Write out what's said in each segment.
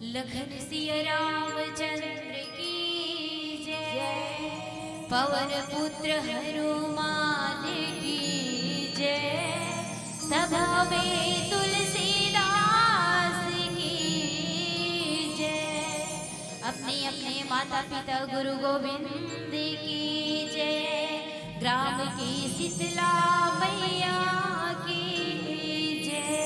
लखन सिया रामचंद्र की जय। पवन पुत्र हनुमान की जय। सभा में तुलसीदास की जय। अपने अपने माता पिता गुरु गोविंद की जय। ग्राम की शीतला मैया की जय।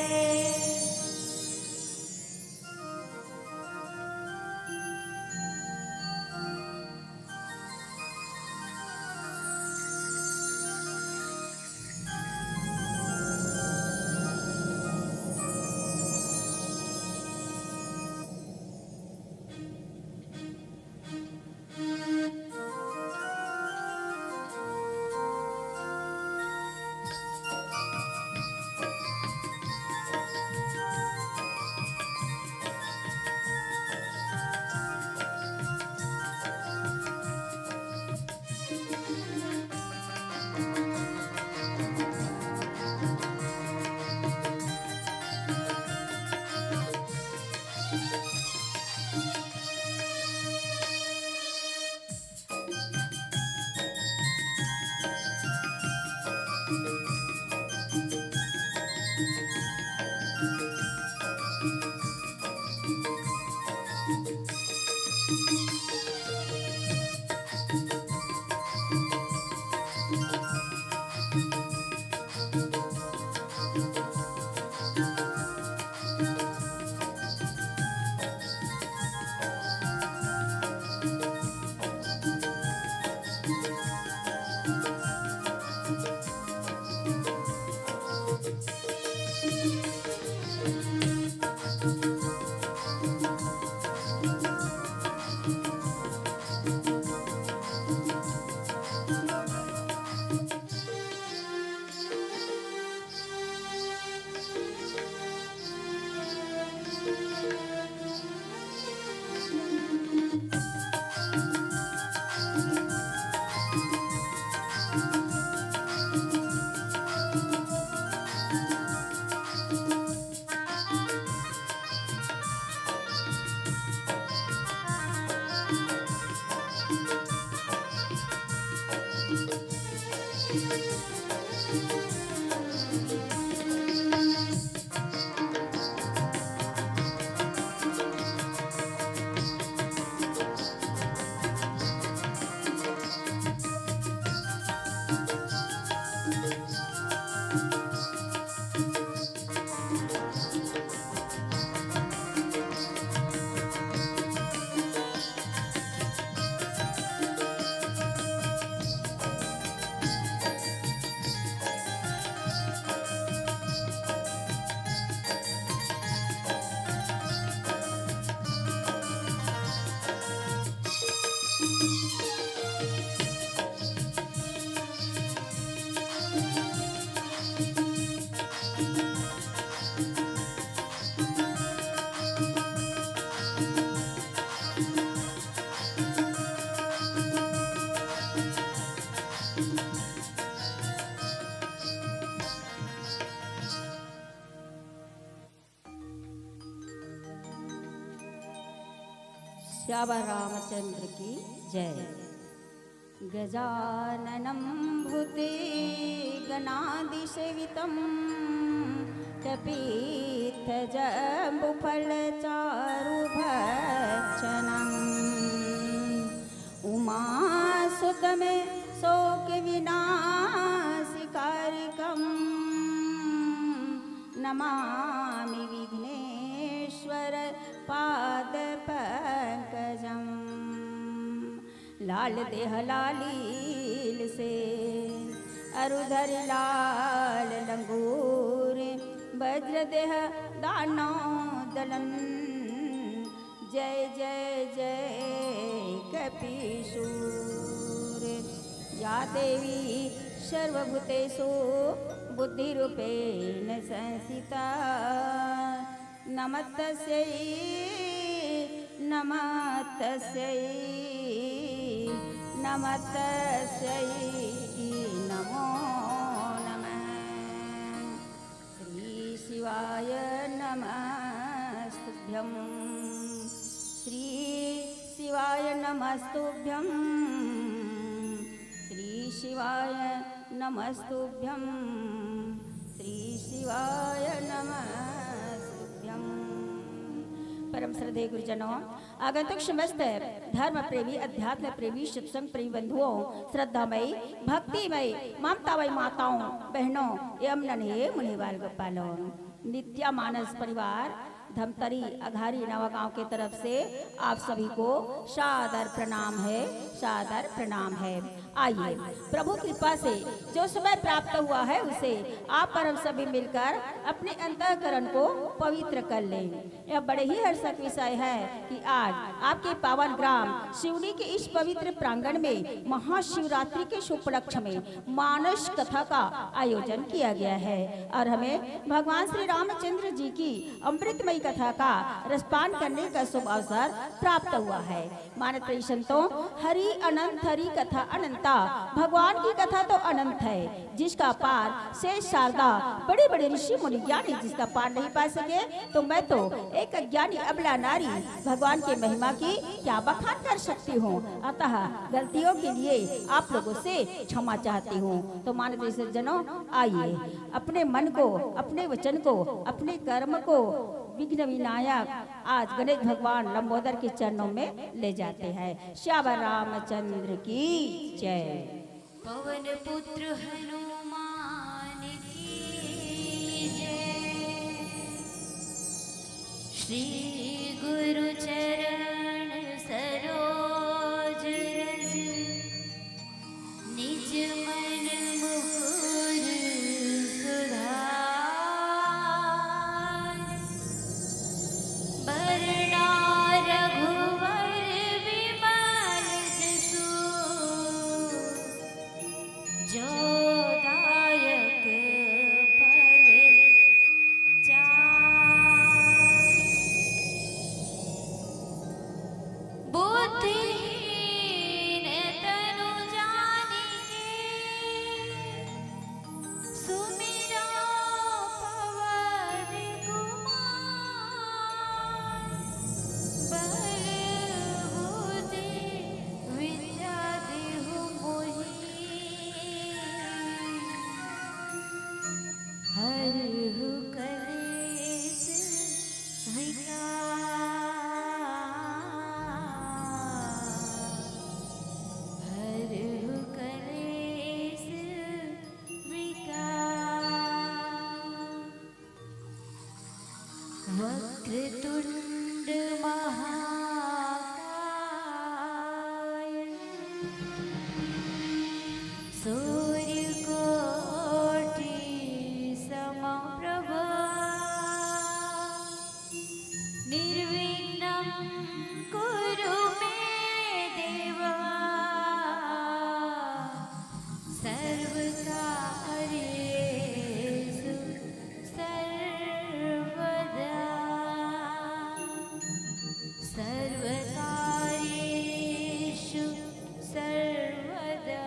श्यामा रामचंद्र की जय। गजाननं भूतेगणादिसेवितं कपीत्थजम्बुफलचारुभक्षणम् उमासुतमे शोकविनाशकारिकम् नमामि विघ्नेश्वर पादपङ्कजम्। लाल देह लालील से अरुधर लाल लंगूर वज्र देह दानो दलन जय जय जय कपीशूर। या देवी सर्वभूतेषु बुद्धिरूपेण संस्थिता नमस्तस्यै नमस्तस्यै नमस्तस्यै नमो नमः। श्री शिवाय नमस्तुभ्यम्। श्री शिवाय नमस्तुभ्यं श्री शिवाय नमस्तुभ्यं श्री शिवाय नमस्तुभ्यं। परम श्रद्धेय गुरुजनों, आगंतुक समस्त धर्म प्रेमी, अध्यात्म प्रेमी, सत्संग प्रेमी बंधुओं, श्रद्धामयी, भक्तिमयी, ममतामयी माताओं, बहनों एवं नन्हे मुनिवाल गोपालों, नित्या मानस परिवार धमतरी अघारी नवागांव के तरफ से आप सभी को सादर प्रणाम है, सादर प्रणाम है। आइए प्रभु कृपा से जो समय प्राप्त हुआ है उसे आप पर हम सभी मिलकर अपने अंतःकरण को पवित्र कर लें। यह बड़े ही हर्षक विषय है कि आज आपके पावन ग्राम शिवनी के इस पवित्र प्रांगण में महाशिवरात्रि के शुभलक्ष्य में मानस कथा का आयोजन किया गया है और हमें भगवान श्री रामचंद्र जी की अमृतमयी कथा का रसपान करने का शुभ अवसर प्राप्त हुआ है। मानत संतों, हरि अनंत, हरि कथा अनंता, भगवान की कथा तो अनंत है, जिसका पार शेष शारदा बड़े बड़े ऋषि मुनि ज्ञानी जिसका पार नहीं पा सके, तो मैं तो एक अज्ञानी अबला नारी भगवान के महिमा की क्या बखान कर सकती हूँ। अतः गलतियों के लिए आप लोगों से क्षमा चाहती हूँ। तो मानव जनों, आइए अपने मन को, अपने वचन को, अपने कर्म को विघ्न विनायक आज गणेश भगवान लंबोदर के चरणों में ले जाते हैं। श्याम रामचंद्र की जय। पवन पुत्र हनुमान की जय। श्री गुरु चरण सरोज रज निज मन मुकुर सुधार। बरना रघुवर विमल जसु जो दायक फल चार। बुद्धिहीन तनु जानिके सुमिरा पवन कुमार। बल बुद्धि विद्या देहु मोहि हरहु कलेश विकार। हरहु कलेश विकार। वक्रतुंड महाकाय सूर्यकोटि समप्रभ निर्विघ्नं कुरु मे देव सर्वकार्येषु सर्वदा। सर्वकार्येषु सर्वदा।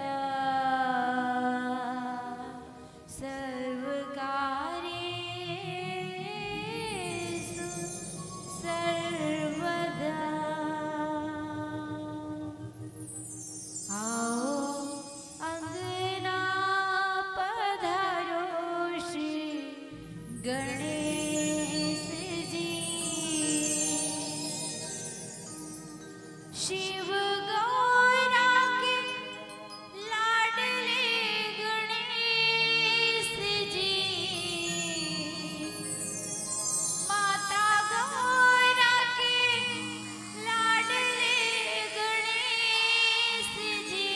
सर्वकार्येषु सर्वदा। आओ अंगना पधारो श्री गणेश जी। शिव गौरा के लाडले गणेश जी। माता गौरा के लाडले गणेश जी।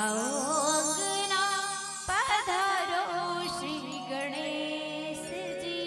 आओ अंगना पधारो श्री गणेश जी।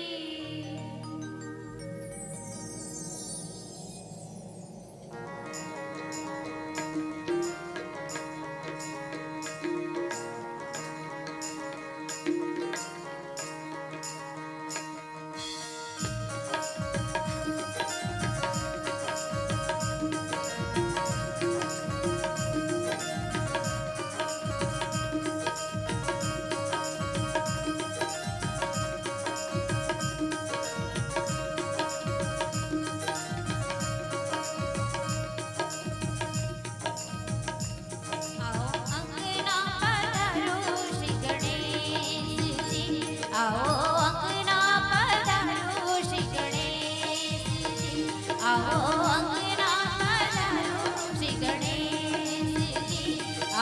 आओ अंगना पधारो श्री गणेश जी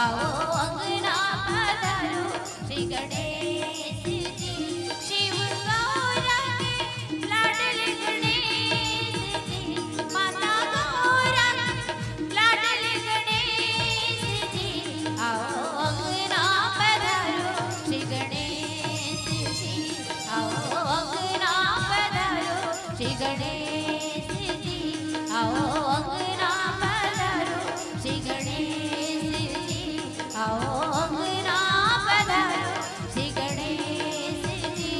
आओ अंगना पधारो श्री गणेश जी शिव गौरा के लाडले गणेश जी माता गौरा के लाडले गणेश जी आओ अंगना पधारो श्री गणेश जी आओ अंगना पधारो श्री गणेश जी आओ अंगना पधारो श्री गणेश जी आओ अंगना पधारो श्री गणेश जी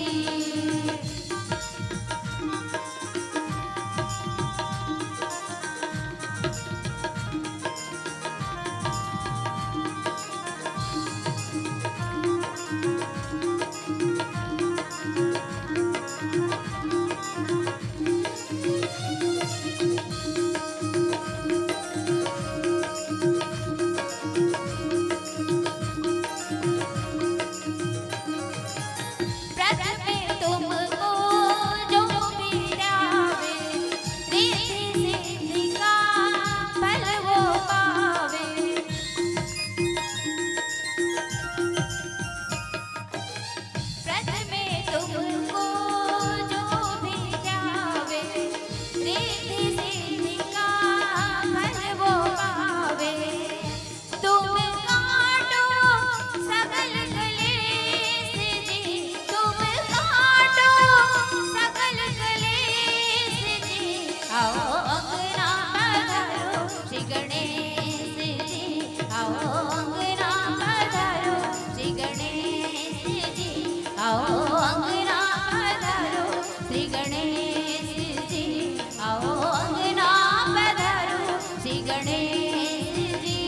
व्रत में तुमको जो बिरावे रिद्धि सिद्धि का फल वो पावे व्रत में तुमको जो बिरावे रिद्धि सिद्धि का फल वो पावे तुम काटो सकल कलेश जी तुम काटो सकल कलेश जी आओ अंगना पधारो श्री गणेश जी आओ अंगना पधारो श्री गणेश जी आओ अंगना पधारो श्री गणेश जी आओ अंगना पधारो श्री गणेश जी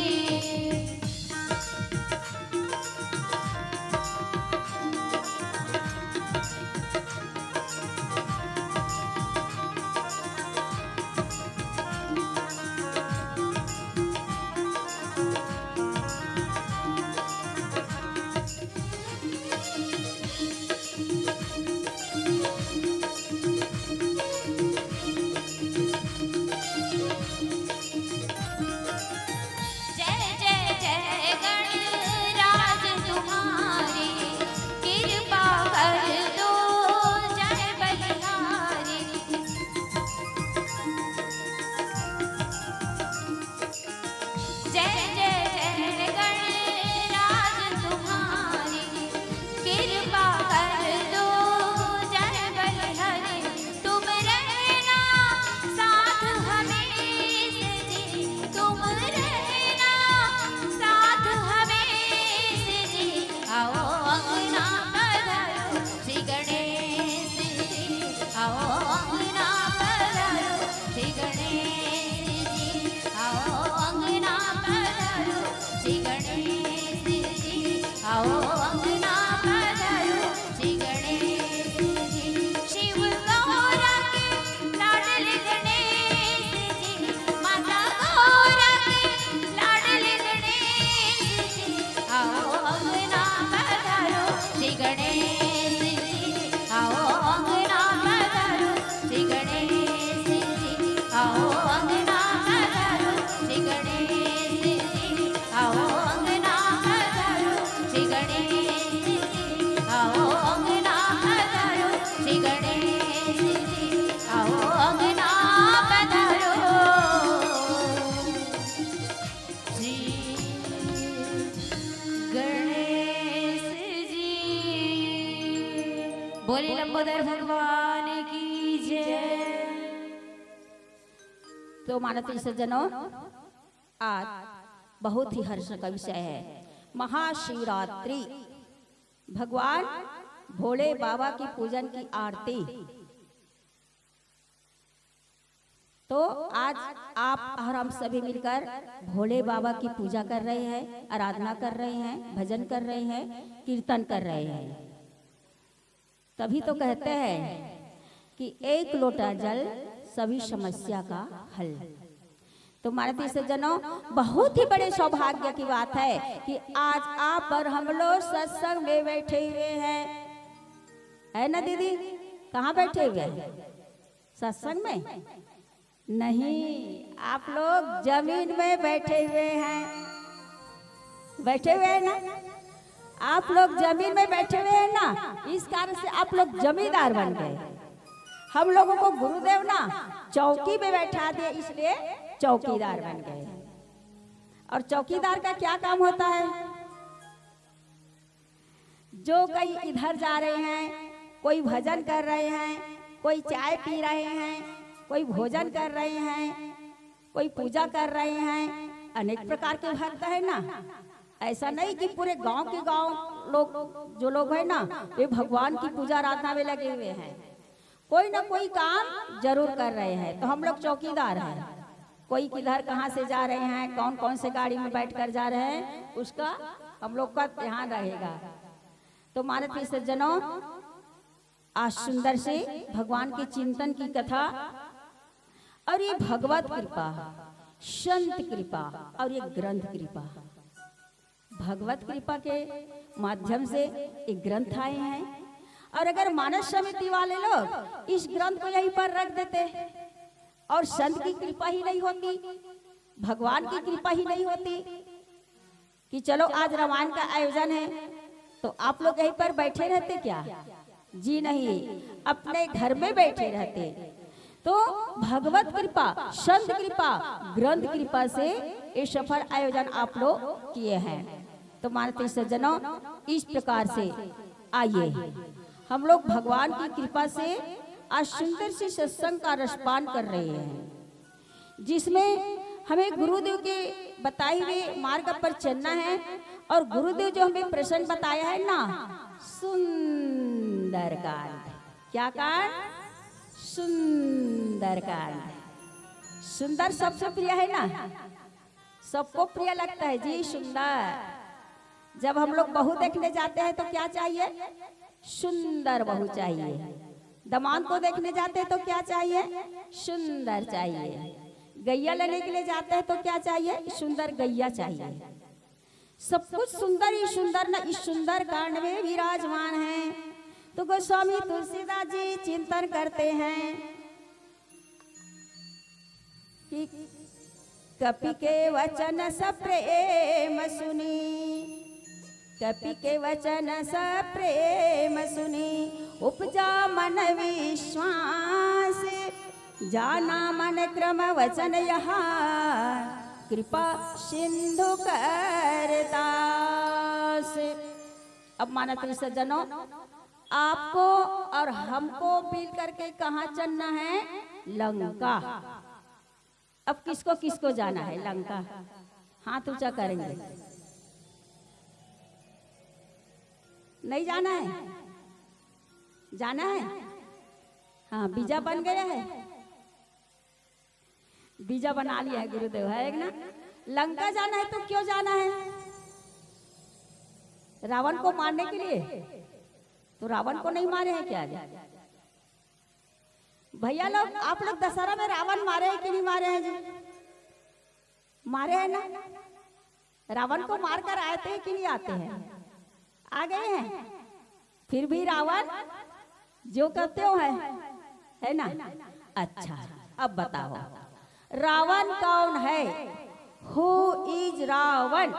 जय जय जय गणराज तुम्हारी कृपा कर दो जय बलिहारी जय जय जय गणराज तुम्हारी कृपा कर दो जय बलिहारी तुम रहना साथ हमेश जी तुम रहना साथ हमेश जी आओ अंगना पधारो श्री गणेश जी आओ अंगना पधारो श्री गणेश जी आओ अंगना पधारो श्री गणेश जी आओ अंगना पधारो श्री गणेश जी शिव गौरा के लाडले गणेश जी माता गौरा के लाडले गणेश जी आओ अंगना पधारो श्री गणेश जी आओ अंगना पधारो श्री गणेश जी आओ अंगना पधारो श्री गणेश जी आओ अंगना पधारो श्री गणेश जी आओ अंगना पधारो श्री गणेश जी आओ अंगना पधारो श्री गणेश जी बोले लंबोदर भगवान की जय तो माननीय सज्जनों, आज बहुत ही हर्ष का विषय है महाशिवरात्रि। भगवान भोले बाबा की पूजन की आरती। तो आज आप और हम सभी मिलकर भोले बाबा की पूजा कर रहे हैं, आराधना कर रहे हैं, भजन कर रहे हैं, कीर्तन कर रहे हैं। तभी तो कहते हैं कि एक लोटा जल सभी समस्या का हल। तो माननीय सज्जनों, बहुत ही बड़े सौभाग्य की बात है कि आज आप और हम लोग सत्संग में बैठे हुए हैं, है ना दीदी? कहाँ बैठे हुए हैं? सत्संग में। नहीं, आप लोग जमीन में बैठे हुए हैं, बैठे हुए हैं ना, आप लोग जमीन में बैठे हुए हैं ना, इस कारण से आप लोग जमींदार बन गए। हम लोगों को गुरुदेव ना चौकी में बैठा दिए, इसलिए चौकीदार बन गए। और चौकीदार का क्या काम होता है? जो कहीं इधर जा रहे हैं, कोई भजन कर रहे हैं, कोई चाय पी रहे हैं, कोई भोजन कर रहे हैं, कोई पूजा कर रहे हैं, अनेक प्रकार के भक्त है ना। ऐसा नहीं कि पूरे गांव के गांव लोग जो लोग है ना वे भगवान की पूजा आराधना में लगे हुए हैं, कोई ना कोई काम जरूर कर रहे हैं। तो हम लोग चौकीदार हैं। कोई किधर कहाँ से जा रहे हैं, कौन कौन से गाड़ी में बैठकर जा रहे हैं, उसका हम लोग का ध्यान रहेगा। तो माननीय सज्जनों, आज सुंदर से भगवान के चिंतन की कथा और ये भगवत कृपा, संत कृपा और ये ग्रंथ कृपा, भगवत कृपा के माध्यम से एक ग्रंथ आए हैं। और अगर मानस समिति वाले लोग इस ग्रंथ को यहीं पर रख देते और संत की कृपा ही नहीं होती, भगवान की कृपा ही नहीं होती कि चलो आज रामायण का आयोजन है तो आप लोग यहीं पर बैठे रहते क्या? जी नहीं, अपने घर में बैठे रहते। तो भगवत कृपा, संत कृपा, ग्रंथ कृपा से ये सफल आयोजन आप लोग किए हैं। तो माननीय सज्जनों, इस प्रकार से आइए हम लोग भगवान की कृपा से आज सुंदर सी सत्संग का रसपान कर रहे हैं, जिसमें हमें गुरुदेव के बताए हुए मार्ग पर चलना है। और गुरुदेव जो हमें प्रश्न बताया है ना, सुंदर कांड, क्या कांड? सुंदर कांड। सुंदर सबसे प्रिय है ना, सबको प्रिय लगता है जी सुंदर। जब हम लोग बहू देखने जाते हैं तो क्या चाहिए? सुंदर बहू चाहिए। दामाद को देखने जाते हैं तो क्या चाहिए? सुंदर चाहिए। गैया लेने के लिए जाते हैं तो क्या चाहिए? सुंदर गैया चाहिए। सब कुछ सुंदर ही सुंदर न इस सुंदर कांड में विराजमान है। तो गोस्वामी तुलसीदास जी चिंतन करते हैं कि कपि के वचन सप्रेम सुनी, कपि के वचन सप्रेम सुनी, उपजा मन विश्वास, जाना मन क्रम वचन यहाँ, कृपा सिंधु करतास। अब माननीय सज्जनों, आपको और हमको मिल करके कहाँ चलना है? लंका। अब किसको किसको जाना है लंका? हाथ ऊंचा करेंगे। नहीं जाना है? जाना है? हाँ, बीजा बन गया है, बीजा बना लिया है गुरुदेव, है ना। लंका जाना है तो क्यों जाना है? रावण को मारने के लिए? तो रावण को नहीं मारे हैं क्या? भैया लोग, आप लोग दशहरा में रावण मारे हैं कि नहीं मारे हैं जी? मारे हैं ना। रावण को मारकर आए थे कि नहीं आते हैं? आ गए हैं। फिर भी रावण जो करते हो है ना। अच्छा, अब बताओ रावण कौन है? Who is Ravan?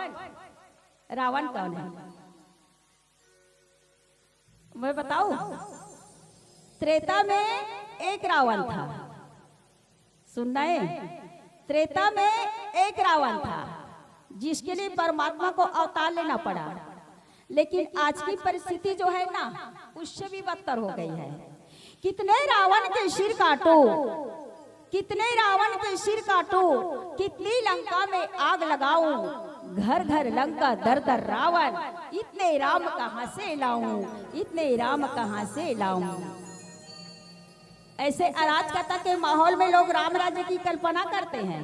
रावण कौन है? मैं बताऊं? त्रेता में एक रावण था, सुनना है? त्रेता में एक रावण था जिसके लिए परमात्मा को अवतार लेना पड़ा। लेकिन आज की परिस्थिति जो है ना, उससे भी बदतर हो गई है। कितने रावण के सिर काटो, कितने रावण के सिर काटो, कितनी लंका में आग लगाऊं, घर घर लंका दर दर रावण, इतने राम कहां से लाऊं, इतने राम कहां से लाऊं। ऐसे अराजकता के माहौल में लोग राम राज्य की कल्पना करते हैं।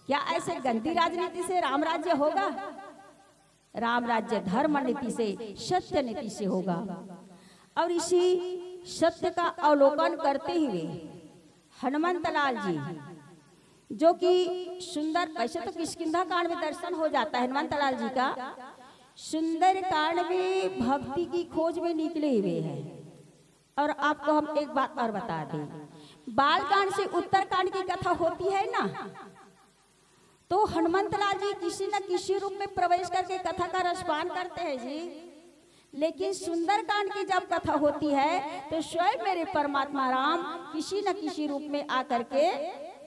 क्या ऐसे गंदी राजनीति से राम राज्य होगा? राम राज्य धर्म नीति से, सत्य नीति से होगा। और इसी सत्य का अवलोकन करते हुए हनुमंत लाल जी, जो कि सुंदर, वैसे तो किष्किंधा कांड में दर्शन हो जाता है हनुमंत लाल जी का, सुंदर कांड में भक्ति की खोज में निकले हुए हैं। और आपको हम एक बात और बता दें, बालकांड से उत्तरकांड की कथा होती है ना, तो हनुमंत लाल जी किसी न किसी रूप में प्रवेश करके कथा का रसपान करते हैं जी। लेकिन सुंदरकांड की जब कथा होती है तो स्वयं मेरे परमात्मा राम किसी न किसी रूप में आकर के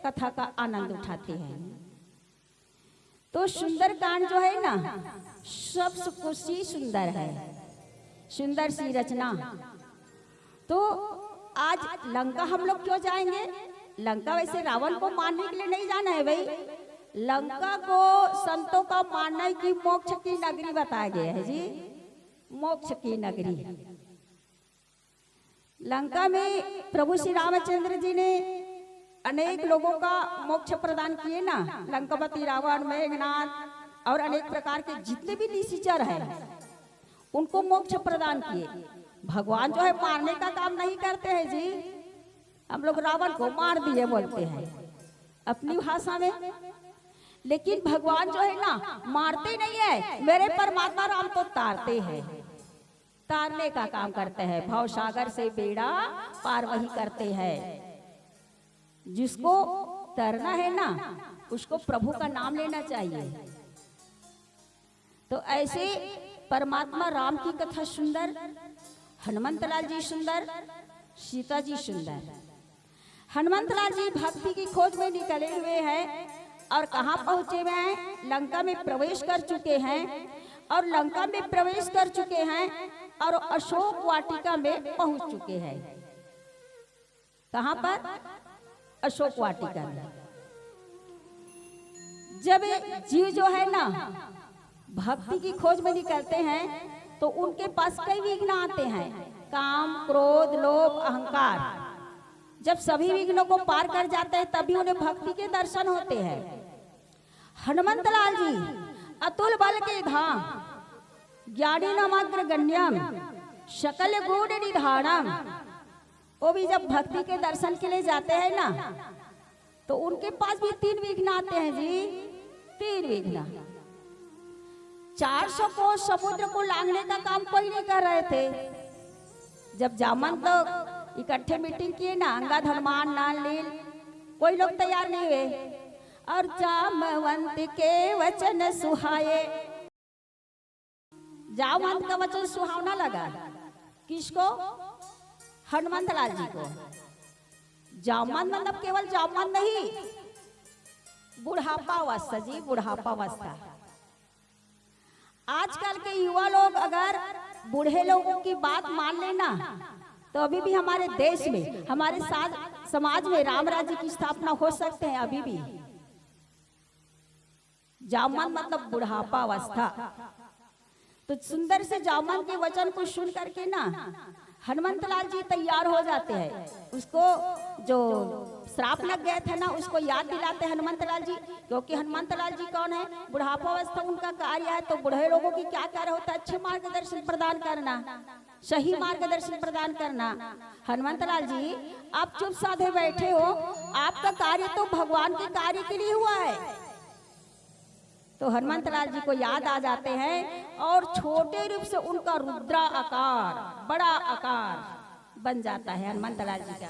कथा का आनंद उठाते हैं। तो सुंदरकांड जो है ना, सब कुछ ही सुंदर है, सुंदर सी रचना। तो आज लंका हम लोग क्यों जाएंगे? लंका वैसे रावण को मारने के लिए नहीं जाना है भाई, लंका को संतों का मानना है कि मोक्ष की नगरी बताया गया है जी, मोक्ष की नगरी। लंका में प्रभु श्री रामचंद्र जी ने अनेक लोगों का मोक्ष प्रदान किए ना, लंकापति, रावण, मेघनाथ और अनेक प्रकार के जितने भी निशाचर हैं उनको मोक्ष प्रदान किए। भगवान जो है मारने का काम नहीं करते हैं जी, हम लोग रावण को मार दिए बोलते हैं अपनी भाषा में, लेकिन भगवान जो है ना मारते नहीं है, मेरे परमात्मा राम तो तारते हैं, तारने का काम करते हैं। भव सागर से बेड़ा पार वही करते हैं। जिसको तरना है ना उसको प्रभु का नाम लेना चाहिए। तो ऐसे परमात्मा राम की कथा सुंदर, हनुमंत लाल जी सुंदर, सीता जी सुंदर। हनुमंत लाल जी भक्ति की खोज में निकले हुए हैं और कहाँ पहुंचे हुए हैं? लंका में प्रवेश कर चुके हैं, और लंका में प्रवेश कर चुके हैं और अशोक वाटिका में पहुंच चुके हैं। कहाँ पर? अशोक वाटिका में। जब जीव जो है ना भक्ति की खोज में निकलते हैं तो उनके पास कई विघ्न आते हैं, काम, क्रोध, लोभ, अहंकार। जब सभी विघ्नों को पार कर जाते हैं तभी उन्हें भक्ति के दर्शन होते हैं। हनुमंत लाल जी अतुल बल के धाम, ज्ञानी नमग्र गण्यम, सकल गुण निधानम, वो भी जब भक्ति के दर्शन के लिए जाते हैं ना तो उनके पास भी 3 विघ्न आते हैं जी, 3 विघ्न। 400 को समुद्र को लांघने का काम कोई नहीं कर रहे थे। जब जामन लोग इकट्ठे मीटिंग किए ना, अंगद, हनुमान, नाल, नील, कोई लोग तैयार नहीं हुए। और जामवंत के वचन सुहाए, जामवंत का वचन सुहावना लगा किसको? हनुमंत लाल जी को। जामवंत मतलब केवल जामवंत नहीं, बुढ़ापा अवस्था जी, बुढ़ापा अवस्था। आजकल के युवा लोग अगर बूढ़े लोगों की बात मान लेना तो अभी भी हमारे देश में, हमारे साथ समाज में राम राज्य की स्थापना हो सकते हैं अभी भी। जामन मतलब बुढ़ापा अवस्था। तो सुंदर से जामन के वचन को सुन करके ना हनुमंत लाल जी तैयार हो जाते हैं। उसको जो श्राप लग गए थे ना उसको याद दिलाते हनुमंत लाल जी, क्योंकि हनुमंत लाल जी कौन है? बुढ़ापा अवस्था उनका कार्य है। तो बूढ़े लोगों की क्या कार्य होता है? अच्छे मार्गदर्शन प्रदान करना, सही मार्गदर्शन प्रदान करना। हनुमंत लाल जी आप चुप साधे बैठे हो, आपका कार्य तो भगवान के कार्य के लिए हुआ है। तो हनुमंत लाल जी को याद आ जाते हैं और छोटे रूप से उनका रुद्रा आकार, बड़ा आकार बन जाता है हनुमंत लाल जी का।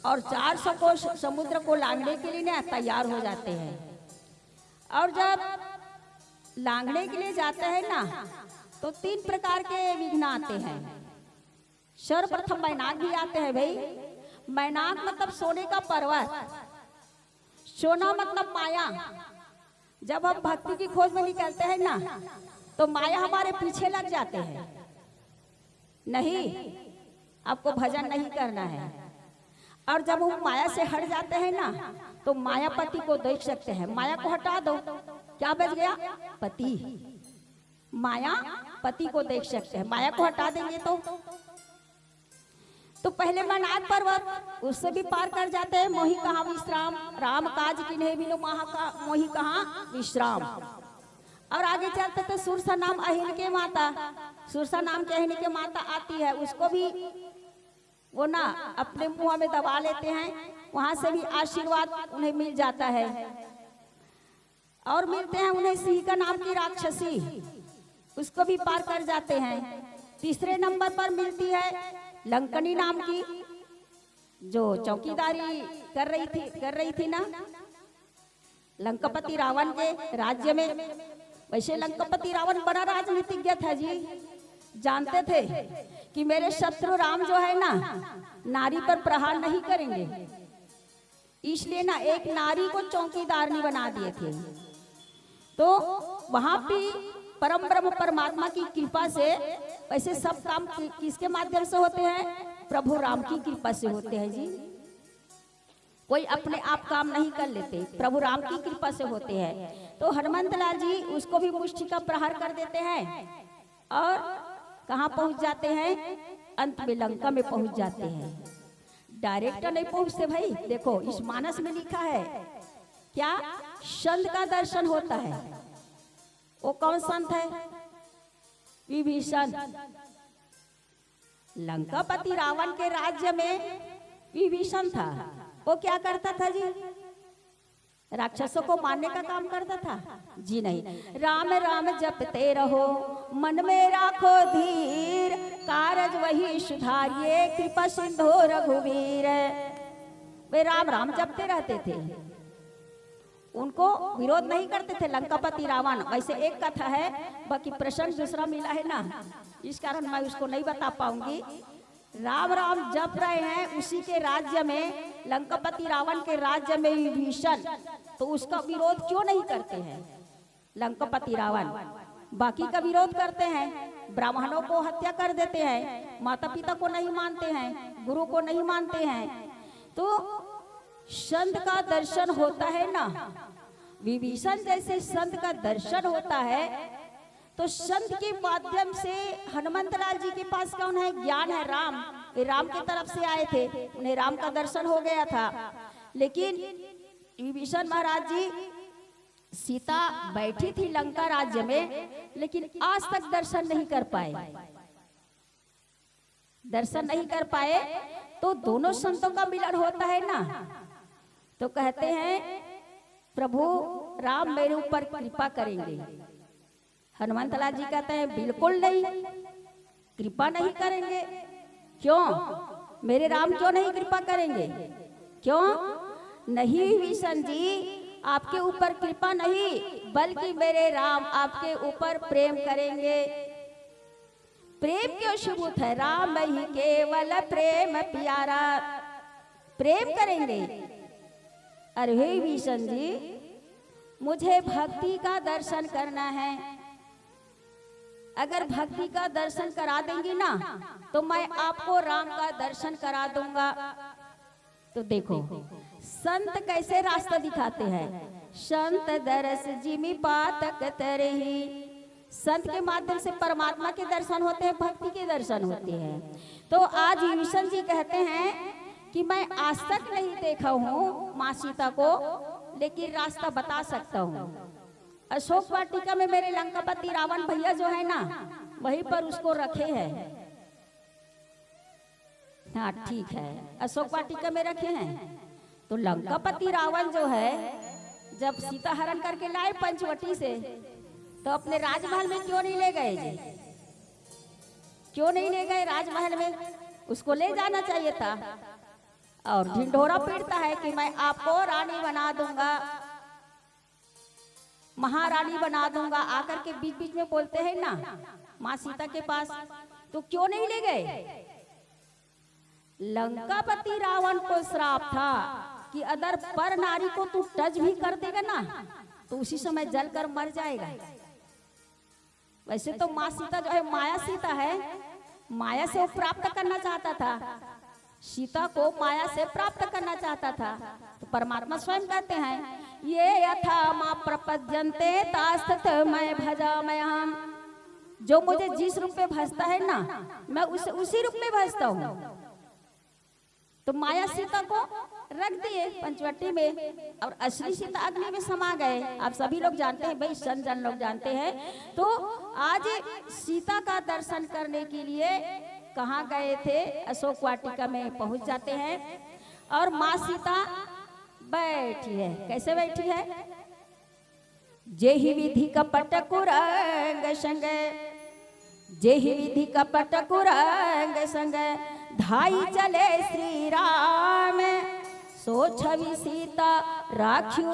और 400 को समुद्र को लांघने के लिए ना तैयार हो जाते हैं। और जब लांघने के लिए जाते हैं ना तो 3 प्रकार के विघ्न आते हैं। सर्वप्रथम मैनाक भी आते हैं भाई। मैनाक मतलब सोने का पर्वत, सोना मतलब माया। जब हम भक्ति की खोज में निकलते हैं ना तो माया हमारे पीछे लग जाते हैं, नहीं आपको भजन नहीं करना है। और जब हम माया से हट जाते हैं ना तो मायापति को देख सकते हैं। माया को हटा दो, क्या बच गया? पति। माया पति को देख सकते हैं, माया को हटा देंगे तो पहले मैनाक पर्वत, उससे भी पार कर जाते हैं। मोहि कहाँ विश्राम, राम काज किन्हे बिनु मोहि कहाँ विश्राम। और आगे चलते तो सुरसा नाम अहिन के माता, सुरसा नाम के अहिन के माता आती है, उसको भी वो ना अपने मुंह में दबा लेते हैं, वहां से भी आशीर्वाद उन्हें मिल जाता है। और मिलते हैं उन्हें सिंह नाम की राक्षसी, उसको भी पार कर जाते हैं। तीसरे नंबर पर मिलती है लंकनी नाम की जो चौकीदारी कर रही थी ना लंकापति रावण के राज्य में। वैसे लंकापति रावण बड़ा राजनीतिज्ञ था जी, जानते थे कि मेरे शत्रु राम जो है ना नारी पर प्रहार नहीं करेंगे, इसलिए ना एक नारी को चौकीदारनी बना दिए थे। तो वहां भी परम ब्रह्म परमात्मा की कृपा से वैसे सब काम किसके माध्यम से होते हैं? प्रभु राम की कृपा से होते हैं जी। कोई अपने आप काम नहीं कर लेते, प्रभु राम की कृपा से होते हैं। तो हनुमंत लाल जी उसको भी मुष्टि का प्रहार कर देते हैं और कहाँ पहुंच जाते हैं? अंत में लंका में पहुंच जाते हैं। डायरेक्ट नहीं पहुंचते भाई, देखो इस मानस में लिखा है क्या? संत का दर्शन होता है। वो कौन संत है? विभीषण। लंकापति रावण के राज्य में विभीषण था। वो क्या करता था जी? राक्षसों को मारने का काम करता था जी? नहीं। राम राम जपते रहो मन में राखो धीर, कारज वही सुधारिये कृपा सिंधु रघुवीर। वे राम राम जपते रहते थे, उनको विरोध नहीं करते थे लंकापति रावण। वैसे एक कथा है, बाकी प्रसंग दूसरा मिला है ना, इस कारण मैं उसको नहीं बता पाऊंगी। राम राम जप रहे हैं उसी के राज्य में, लंकापति रावण के राज्य में विभीषण, तो उसका विरोध क्यों नहीं करते हैं लंकापति रावण? बाकी का विरोध करते हैं, ब्राह्मणों को हत्या कर देते हैं, माता पिता को नहीं मानते हैं, गुरु को नहीं मानते हैं। तो संत का दर्शन होता है ना, विभीषण जैसे संत का दर्शन होता है। तो संत के माध्यम से हनुमंत लाल जी के पास कौन है? ज्ञान है, राम। वे राम की तरफ से आए थे, उन्हें राम का दर्शन हो गया था। लेकिन विभीषण महाराज जी, सीता बैठी थी लंका राज्य में, लेकिन आज तक दर्शन नहीं कर पाए, दर्शन नहीं कर पाए। तो दोनों संतों का मिलन होता है ना, तो कहते हैं प्रभु राम मेरे ऊपर कृपा करेंगे। हनुमंत लाल जी कहते हैं बिल्कुल नहीं, कृपा नहीं करेंगे। क्यों? मेरे राम क्यों नहीं कृपा करेंगे? क्यों नहीं? विभीषण जी आपके ऊपर कृपा नहीं, बल्कि मेरे राम आपके ऊपर प्रेम करेंगे। प्रेम क्यों सबूत है? राम ही केवल प्रेम प्यारा, प्रेम करेंगे। अरे विभीषण जी मुझे भक्ति का दर्शन करना है, अगर भक्ति का दर्शन करा देंगी ना तो मैं आपको राम का दर्शन करा दूंगा। तो देखो संत कैसे रास्ता दिखाते हैं। संत दरस जिमि पातक तरही, संत के माध्यम से परमात्मा के दर्शन होते हैं, भक्ति के दर्शन होते हैं। तो आज विभीषण जी कहते हैं कि मैं आज तक नहीं देखा हूँ माँ सीता को, लेकिन रास्ता बता सकता हूँ। अशोक वाटिका में मेरे लंकापति रावण भैया जो है ना, वहीं पर उसको रखे हैं। हाँ ठीक है, अशोक वाटिका में रखे हैं। तो लंकापति रावण जो है जब सीता हरण करके लाए पंचवटी से, तो अपने राजमहल में क्यों नहीं ले गए जी? क्यों नहीं ले गए राजमहल में? उसको ले जाना चाहिए था। और ढिंढोरा पीटता है कि मैं आपको रानी बना दूंगा, महारानी बना दूंगा, आकर के बीच बीच में बोलते हैं ना माँ सीता के पास। तो क्यों नहीं ले गए? लंकापति रावण को श्राप था कि अगर पर नारी को तू टच भी कर देगा ना तो उसी समय जलकर मर जाएगा। वैसे तो माँ सीता जो है माया सीता है, माया से वो प्राप्त करना चाहता था, सीता को माया से प्राप्त करना चाहता था। तो परमात्मा स्वयं कहते हैं ये यथा माँ प्रपद्यन्ते तास्तत मैं भजामयहम्, जो मुझे जिस रूप में भजता है ना मैं उसी रूप में भजता हूँ। तो माया सीता को रख दिए पंचवटी में और असली सीता अग्नि में समा गए। आप सभी लोग जानते हैं भाई, जन लोग जानते हैं। तो आज सीता का दर्शन करने के लिए कहाँ गए थे? अशोक वाटिका में पहुंच जाते हैं और माँ सीता बैठी है। कैसे बैठी है? जेहि विधि कपट कुरंग संग, जेहि विधि कपट कुरंग संग, धाई चले श्री राम, सो छवि सीता राख्यु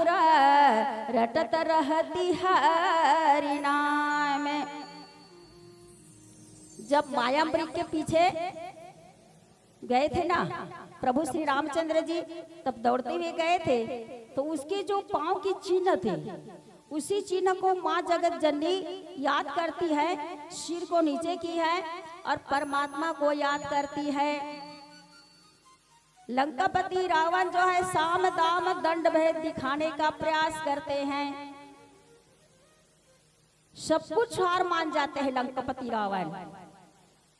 रटत रहती हरि नाम। जब मायामृग के पीछे गए थे ना प्रभु श्री रामचंद्र जी, तब दौड़ते हुए गए थे, तो उसके जो पांव की चिन्ह थे, उसी चिन्ह को माँ जगत जननी याद करती है, सिर को नीचे की है और परमात्मा को याद करती है। लंकापति रावण जो है साम दाम दंड भेद दिखाने का प्रयास करते हैं, सब कुछ हार मान जाते हैं लंकापति रावण।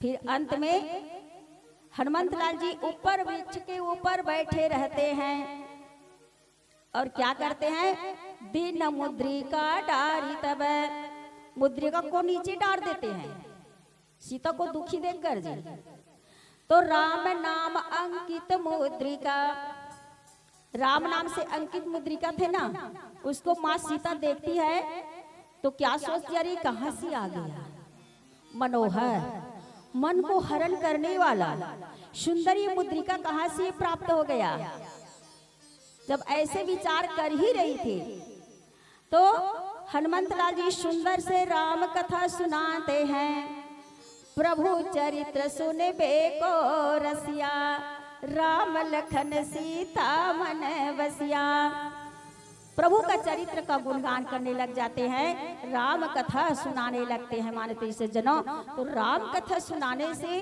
फिर अंत में हनुमंत लाल जी ऊपर वृक्ष के ऊपर बैठे रहते हैं और क्या करते हैं, दीन मुद्रिका डारी, तब मुद्रिका को नीचे डाल देते हैं सीता को दुखी देखकर जी। तो राम नाम अंकित मुद्रिका, राम नाम से अंकित मुद्रिका थे ना, उसको माँ सीता देखती है तो क्या सोचती, अरे कहाँ से आ गया, मनोहर मन को हरण करने वाला सुंदर ये मुद्रिका कहाँ से प्राप्त हो गया। जब ऐसे विचार कर ही रही थी तो हनुमंत लाल जी सुंदर से राम कथा सुनाते हैं। प्रभु चरित्र सुने बेको रसिया, राम लखन सीता मन बसिया। प्रभु का चरित्र का गुणगान करने लग जाते हैं, राम कथा सुनाने लगते हैं। मानते से जनों, तो राम कथा सुनाने से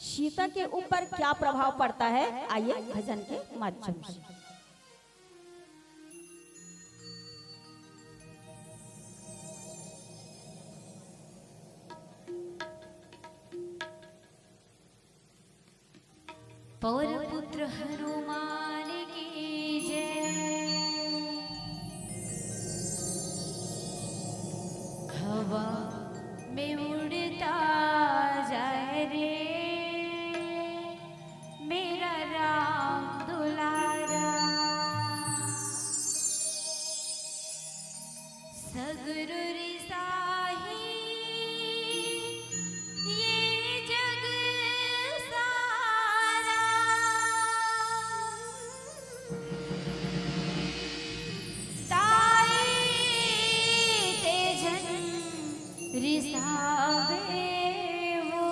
सीता के ऊपर क्या प्रभाव पड़ता है, आइए भजन के माध्यम से। पौर पुत्र हनुमान की जय, हवा में उड़ता जाए रे मेरा राम दुलारा, सगुरु रिसाही ये जग सारा, ताई तेजन रिसावे वो,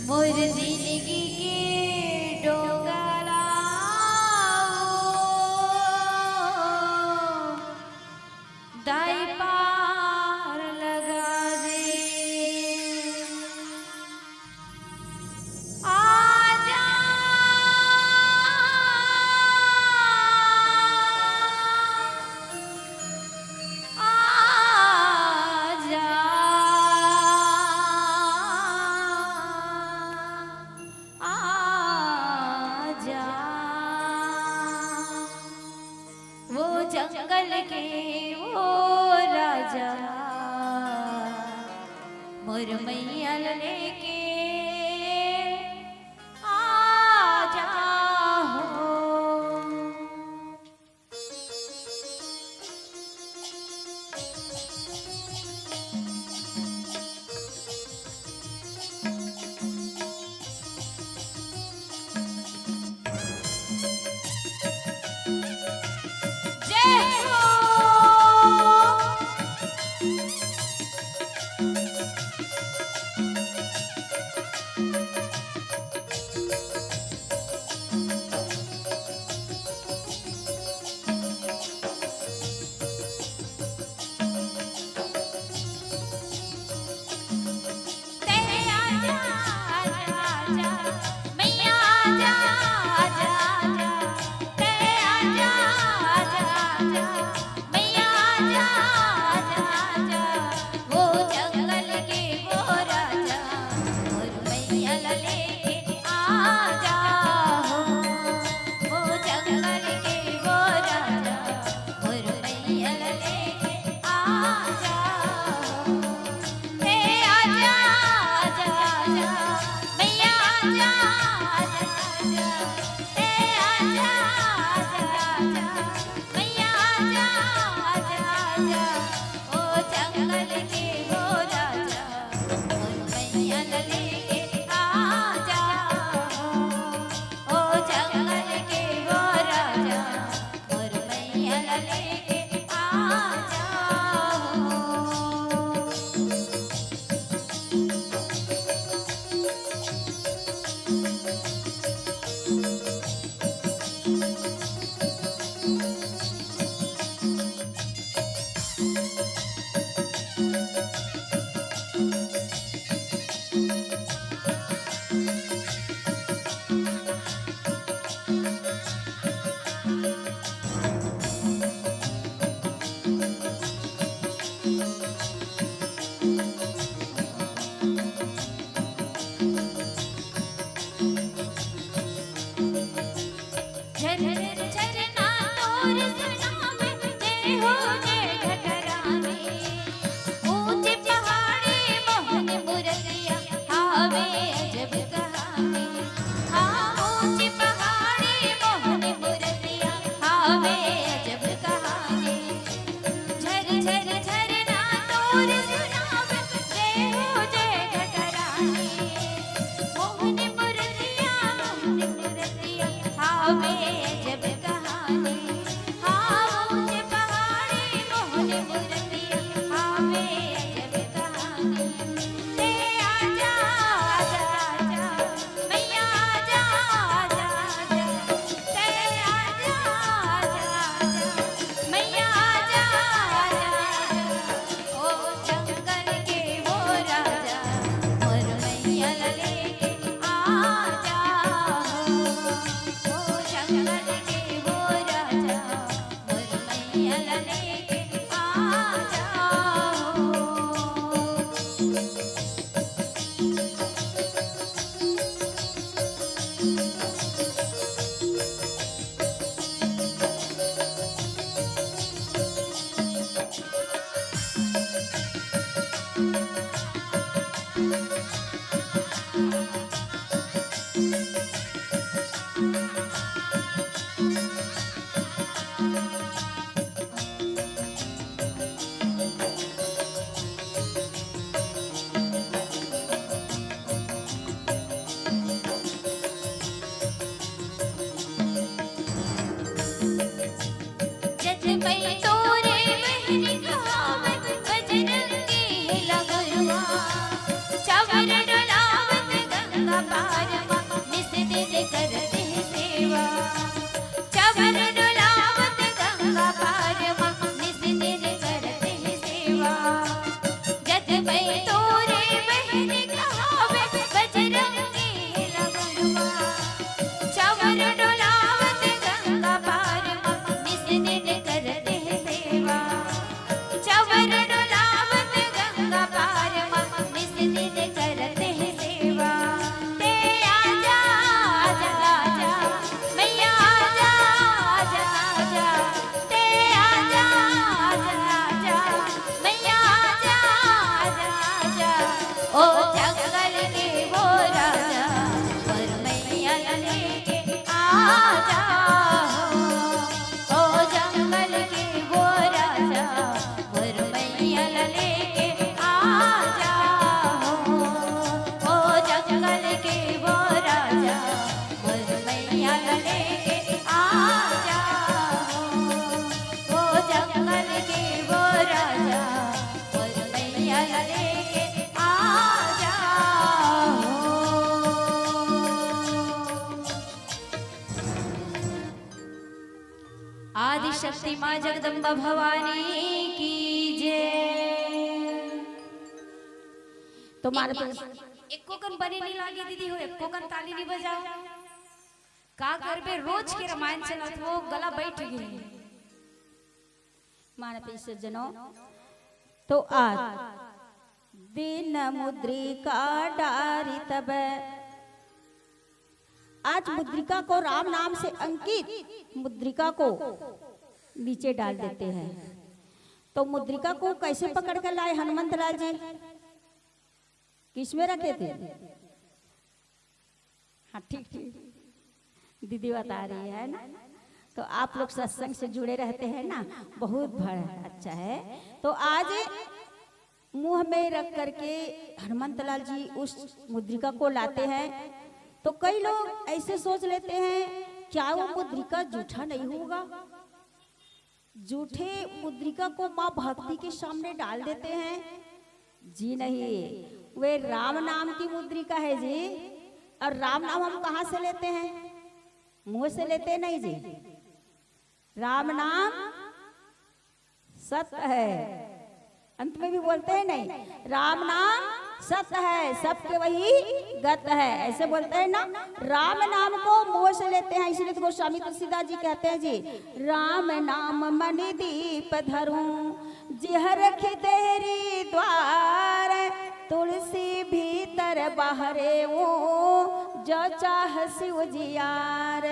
मोर जिंदगी के डोगरा दाई पार लगा दे। आजा आजा आजा, वो जंगल के वो राजा, मोर मैया लेके आजा हो। जय हो। शक्ति माँ जगदम्बा भवानी की जय। तुम्हारे एको कन बनी नहीं लागी दीदी हो, एको कन ताली नहीं बजाओ। का करबे, रोज के रामायण चलत वो गला बैठ गई। माने पे जनो तो आज दिन मुद्रिका डारी तब, आज मुद्रिका को राम नाम से अंकित मुद्रिका को नीचे डाल देते हैं। तो मुद्रिका को कैसे पकड़ कर लाए हनुमंत लाल जी? किसमें रखे थे? हाँ ठीक ठीक दीदी बता रही है ना। तो आप लोग सत्संग से जुड़े रहते हैं ना, बहुत बड़ा अच्छा है। तो आज मुंह में रख करके हनुमंत लाल जी उस मुद्रिका को लाते हैं। तो कई लोग ऐसे सोच लेते हैं क्या वो मुद्रिका जूठा नहीं होगा? जूठे मुद्रिका को माँ भक्ति के सामने डाल देते हैं। जी नहीं, वे राम नाम की मुद्रिका है जी। और राम नाम हम कहाँ से लेते हैं? मुंह से लेते नहीं जी। राम नाम सत्य है, अंत में भी बोलते हैं नहीं, राम नाम सत्य है, सबके वही गत है, ऐसे बोलते हैं ना। राम नाम को मुंह से लेते हैं, इसलिए तो गोस्वामी तुलसीदास जी कहते हैं जी, राम नाम मणि दीप धरूं जिह रखी तेरी द्वार, तुलसी भीतर बाहरे वो जो चाह शिव जियार।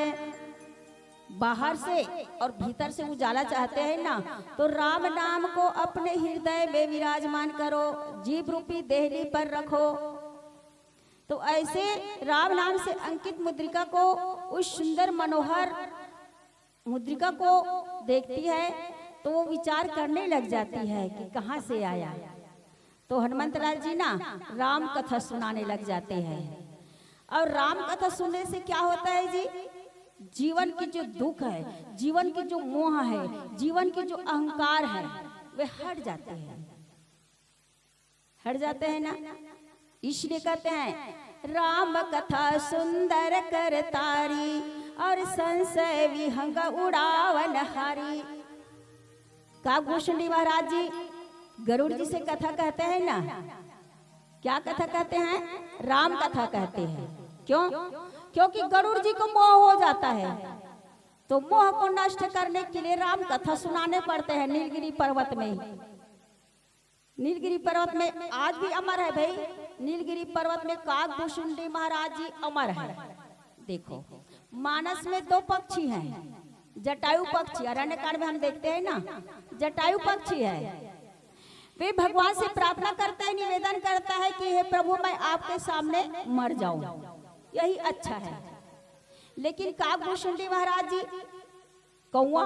बाहर से और भीतर से उजाला चाहते हैं ना, तो राम नाम को अपने हृदय में विराजमान करो, जीव रूपी देहली पर रखो। तो ऐसे राम नाम से अंकित मुद्रिका को, उस सुंदर मनोहर मुद्रिका को देखती है तो वो विचार करने लग जाती है कि कहाँ से आया। तो हनुमंत लाल जी ना राम कथा सुनाने लग जाते हैं। और राम कथा सुनने से क्या होता है जी, जीवन की जो दुख है, जीवन की जो मोह है, जीवन की जो अहंकार है, वे हट जाते हैं, हट जाते हैं ना। इसलिए कहते हैं राम कथा सुंदर कर तारी और संशय विहंग उड़ावन हारी। काकभूषणी महाराज जी गरुड़ जी से कथा कहते हैं ना, क्या कथा कहते हैं? राम कथा कहते हैं। क्यों? क्योंकि गरुड़ जी को मोह हो जाता है, तो मोह को नष्ट करने के लिए राम कथा सुनाने पड़ते हैं नीलगिरी पर्वत में। नीलगिरी पर्वत में आज भी अमर है भाई, नीलगिरी पर्वत में काकभूषणी महाराज जी अमर है। देखो मानस में दो पक्षी हैं, जटायु पक्षी, अरण्यकांड में हम देखते हैं ना, जटायु पक्षी है। वे भगवान से प्रार्थना करता है, निवेदन करता है कि हे प्रभु मैं आपके सामने मर जाऊं, यही अच्छा है। लेकिन काकभूषणी महाराज जी कौआ,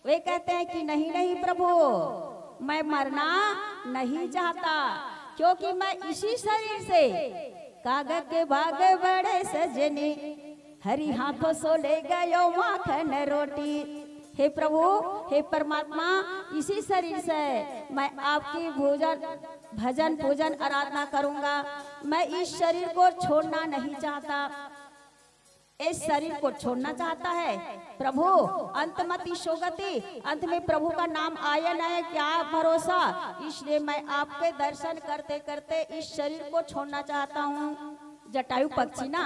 वे कहते हैं कि नहीं नहीं प्रभु, मैं मरना नहीं चाहता, क्योंकि मैं इसी शरीर से कागज के भाग बड़े सजने हरी हाथों सो ले गयो माखन रोटी। हे प्रभु, हे परमात्मा, इसी शरीर से मैं आपकी भजन पूजन आराधना करूंगा। मैं इस शरीर को छोड़ना नहीं चाहता, इस शरीर को छोड़ना चाहता है प्रभु। अंतमति सोगति, अंत में प्रभु का नाम आया न है, क्या भरोसा। इसलिए मैं आपके दर्शन करते करते इस शरीर को छोड़ना चाहता हूँ। जटायु पक्षी ना,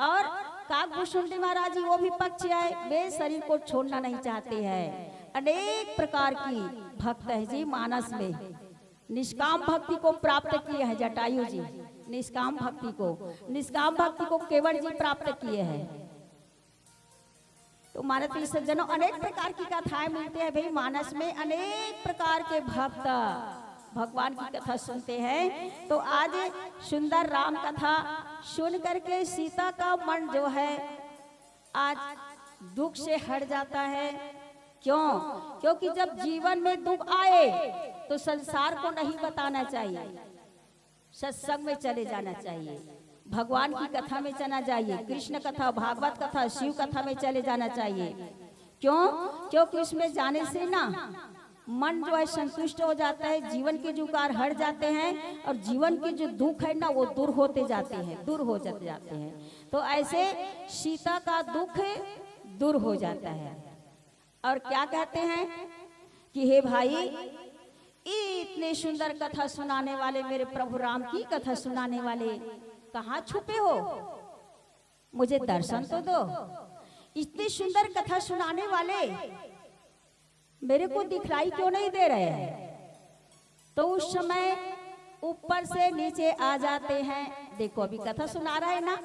और काकभूषणी महाराज जी वो भी पक्षी है, वे शरीर को छोड़ना नहीं चाहते हैं। अनेक प्रकार की भक्त है जी मानस में, निष्काम भक्ति को प्राप्त किए हैं जटायु जी, निष्काम भक्ति को केवल जी प्राप्त किए हैं। तो मानस प्रिय सज्जनों, अनेक प्रकार की कथाएं मिलती है भाई मानस में, अनेक प्रकार के भक्त भगवान की कथा सुनते हैं। तो आज सुंदर राम कथा सुन करके सीता का मन जो है आज दुख से हट जाता है। क्यों? क्योंकि जब जीवन में दुख आए तो संसार को नहीं बताना चाहिए, सत्संग में चले जाना चाहिए, भगवान की कथा में चलना चाहिए, कृष्ण कथा, भागवत कथा, शिव कथा में चले जाना चाहिए। क्यों? क्योंकि उसमें जाने से ना मन जो है संतुष्ट हो जाता है, जीवन के जो कार हट जाते हैं और जीवन के जो दुख है ना वो दूर होते जाते हैं, दूर हो जाते हैं। तो ऐसे सीता का दुख दूर हो जाता है। और क्या कहते हैं कि हे भाई, इतने सुंदर कथा सुनाने वाले, मेरे प्रभु राम की कथा सुनाने वाले कहाँ छुपे हो, मुझे दर्शन तो दो। इतनी सुंदर कथा सुनाने वाले मेरे को दिखलाई क्यों नहीं दे रहे हैं? तो उस समय ऊपर से नीचे आ जाते हैं। देखो अभी कथा सुना रहे हैं ना,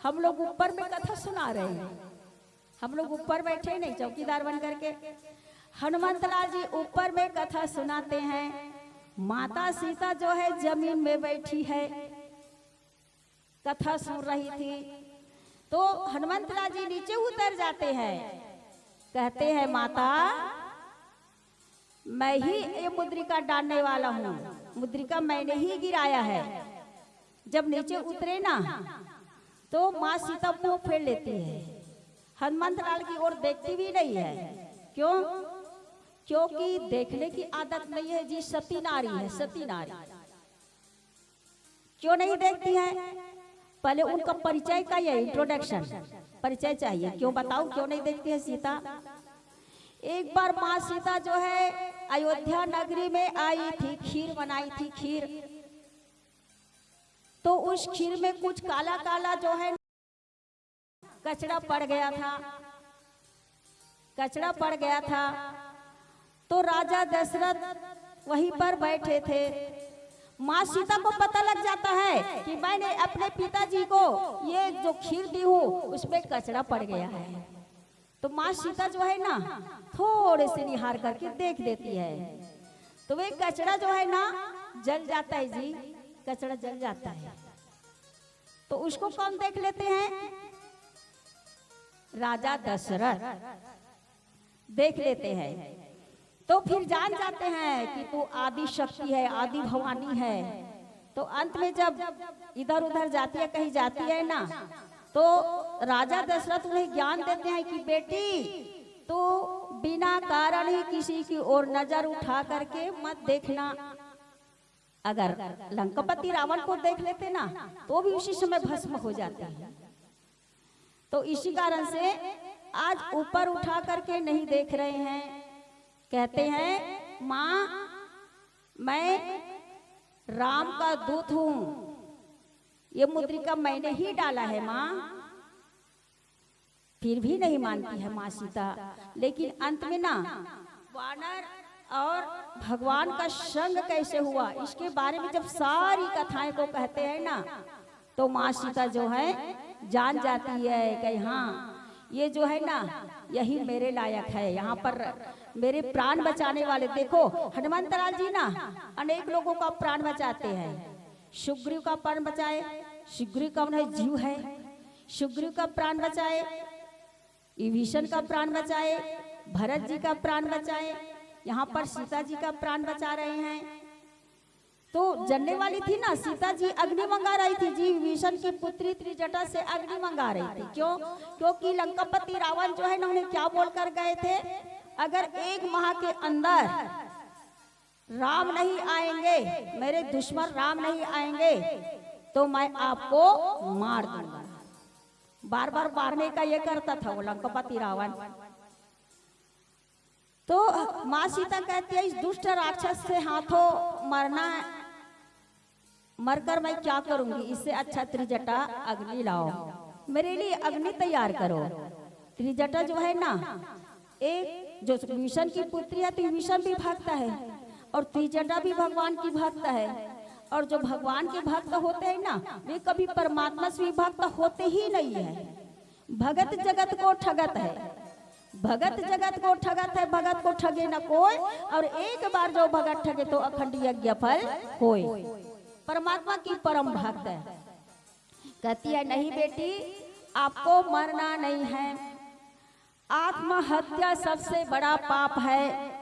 हम लोग ऊपर में कथा सुना रहे हैं, हम लोग ऊपर बैठे नहीं चौकीदार बन करके। हनुमंत लाल जी ऊपर में कथा सुनाते हैं, माता सीता जो है जमीन में बैठी है, कथा सुन रही थी। तो हनुमंत लाल जी नीचे उतर जाते हैं, कहते हैं माता मैं ही ये मुद्रिका डालने वाला हूँ, मुद्रिका मैंने ही गिराया है। जब नीचे उतरे ना तो माँ सीता मुंह फेर लेती है, हनुमंत लाल की ओर देखती भी नहीं है। क्यों? क्योंकि देखने की आदत नहीं है जी, सती नारी है, सती नारी। क्यों नहीं देखती है? पहले उनका परिचय का ये इंट्रोडक्शन परिचय चाहिए। क्यों बताऊं क्यों नहीं देखती है सीता? एक बार माँ सीता जो है अयोध्या नगरी में आई थी, खीर बनाई थी खीर। तो उस खीर में कुछ काला काला जो है कचरा पड़ गया था, कचरा पड़ गया था। तो राजा दशरथ वहीं पर बैठे थे। माँ सीता को पता लग जाता है कि मैंने अपने पिताजी को ये जो खीर दी हूँ उसमें कचरा पड़ गया है। तो माँ सीता जो है ना थोड़े से निहार करके देख देती है, तो वे कचरा जो है ना जल जाता है जी, कचरा जल जाता है। तो उसको कौन देख लेते हैं? राजा दशरथ देख लेते हैं। तो फिर जान जाते हैं कि तू आदि शक्ति है, आदि भवानी है। तो अंत में जब इधर उधर जाती है, कहीं जाती है ना, तो राजा दशरथ उन्हें ज्ञान देते हैं कि बेटी तो बिना कारण ही किसी की ओर नजर उठा करके मत देखना। अगर लंकापति रावण को देख लेते ना तो भी उसी समय भस्म हो जाते हैं। तो इसी कारण से आज ऊपर उठा करके नहीं देख रहे हैं। कहते हैं माँ मैं राम का दूत हूं, ये मुद्रिका मैंने ही डाला है माँ। फिर भी नहीं मानती है माँ सीता। लेकिन अंत में ना वानर और भगवान का संग कैसे हुआ इसके बारे में जब सारी कथाएं को कहते हैं ना, तो माँ सीता जो है जान जाती है कि हाँ ये जो है ना यही मेरे लायक है, यहाँ पर मेरे प्राण बचाने वाले। देखो हनुमंतलाल जी ना अनेक लोगों का प्राण बचाते हैं। सुग्रीव का प्राण बचाए, सुग्रीव कौन है? जीव है। सुग्रीव का प्राण बचाए, विभीषण का प्राण बचाए, भरत जी का प्राण बचाए, यहाँ पर सीता जी का प्राण बचा रहे हैं। तो जलने वाली थी ना सीता जी, अग्नि मंगा रही थी जी, विभीषण की पुत्री त्रिजटा से अग्नि मंगा रही थी। क्यों? क्योंकि लंकापति रावण जो है ना उन्हें क्या बोलकर गए थे? अगर 1 माह के अंदर राम नहीं आएंगे, मेरे दुश्मन राम नहीं आएंगे तो मैं आपको मार दूंगा। बार बार मारने का ये करता था वो लंकापति रावण। तो माँ सीता कहती है इस दुष्ट राक्षस से हाथों मरना, मरकर मैं क्या करूंगी, इससे अच्छा त्रिजटा अग्नि लाओ, मेरे लिए अग्नि तैयार करो। त्रिजटा जो है ना एक जो विभीषण की पुत्री है, तो विभीषण भी भक्त है और त्रिजटा भी भगवान की भक्त है। और जो भगवान के भक्त होते हैं ना वे कभी परमात्मा से विभक्त होते ही नहीं है। भगत जगत को ठगत है, भगत जगत को ठगत है, भगत को ठगे न कोई। और एक बार जो भगत ठगे तो अखंड यज्ञ फल होए। परमात्मा की परम भक्त है। कहती है नहीं बेटी आपको मरना नहीं है, आत्महत्या सबसे बड़ा पाप है।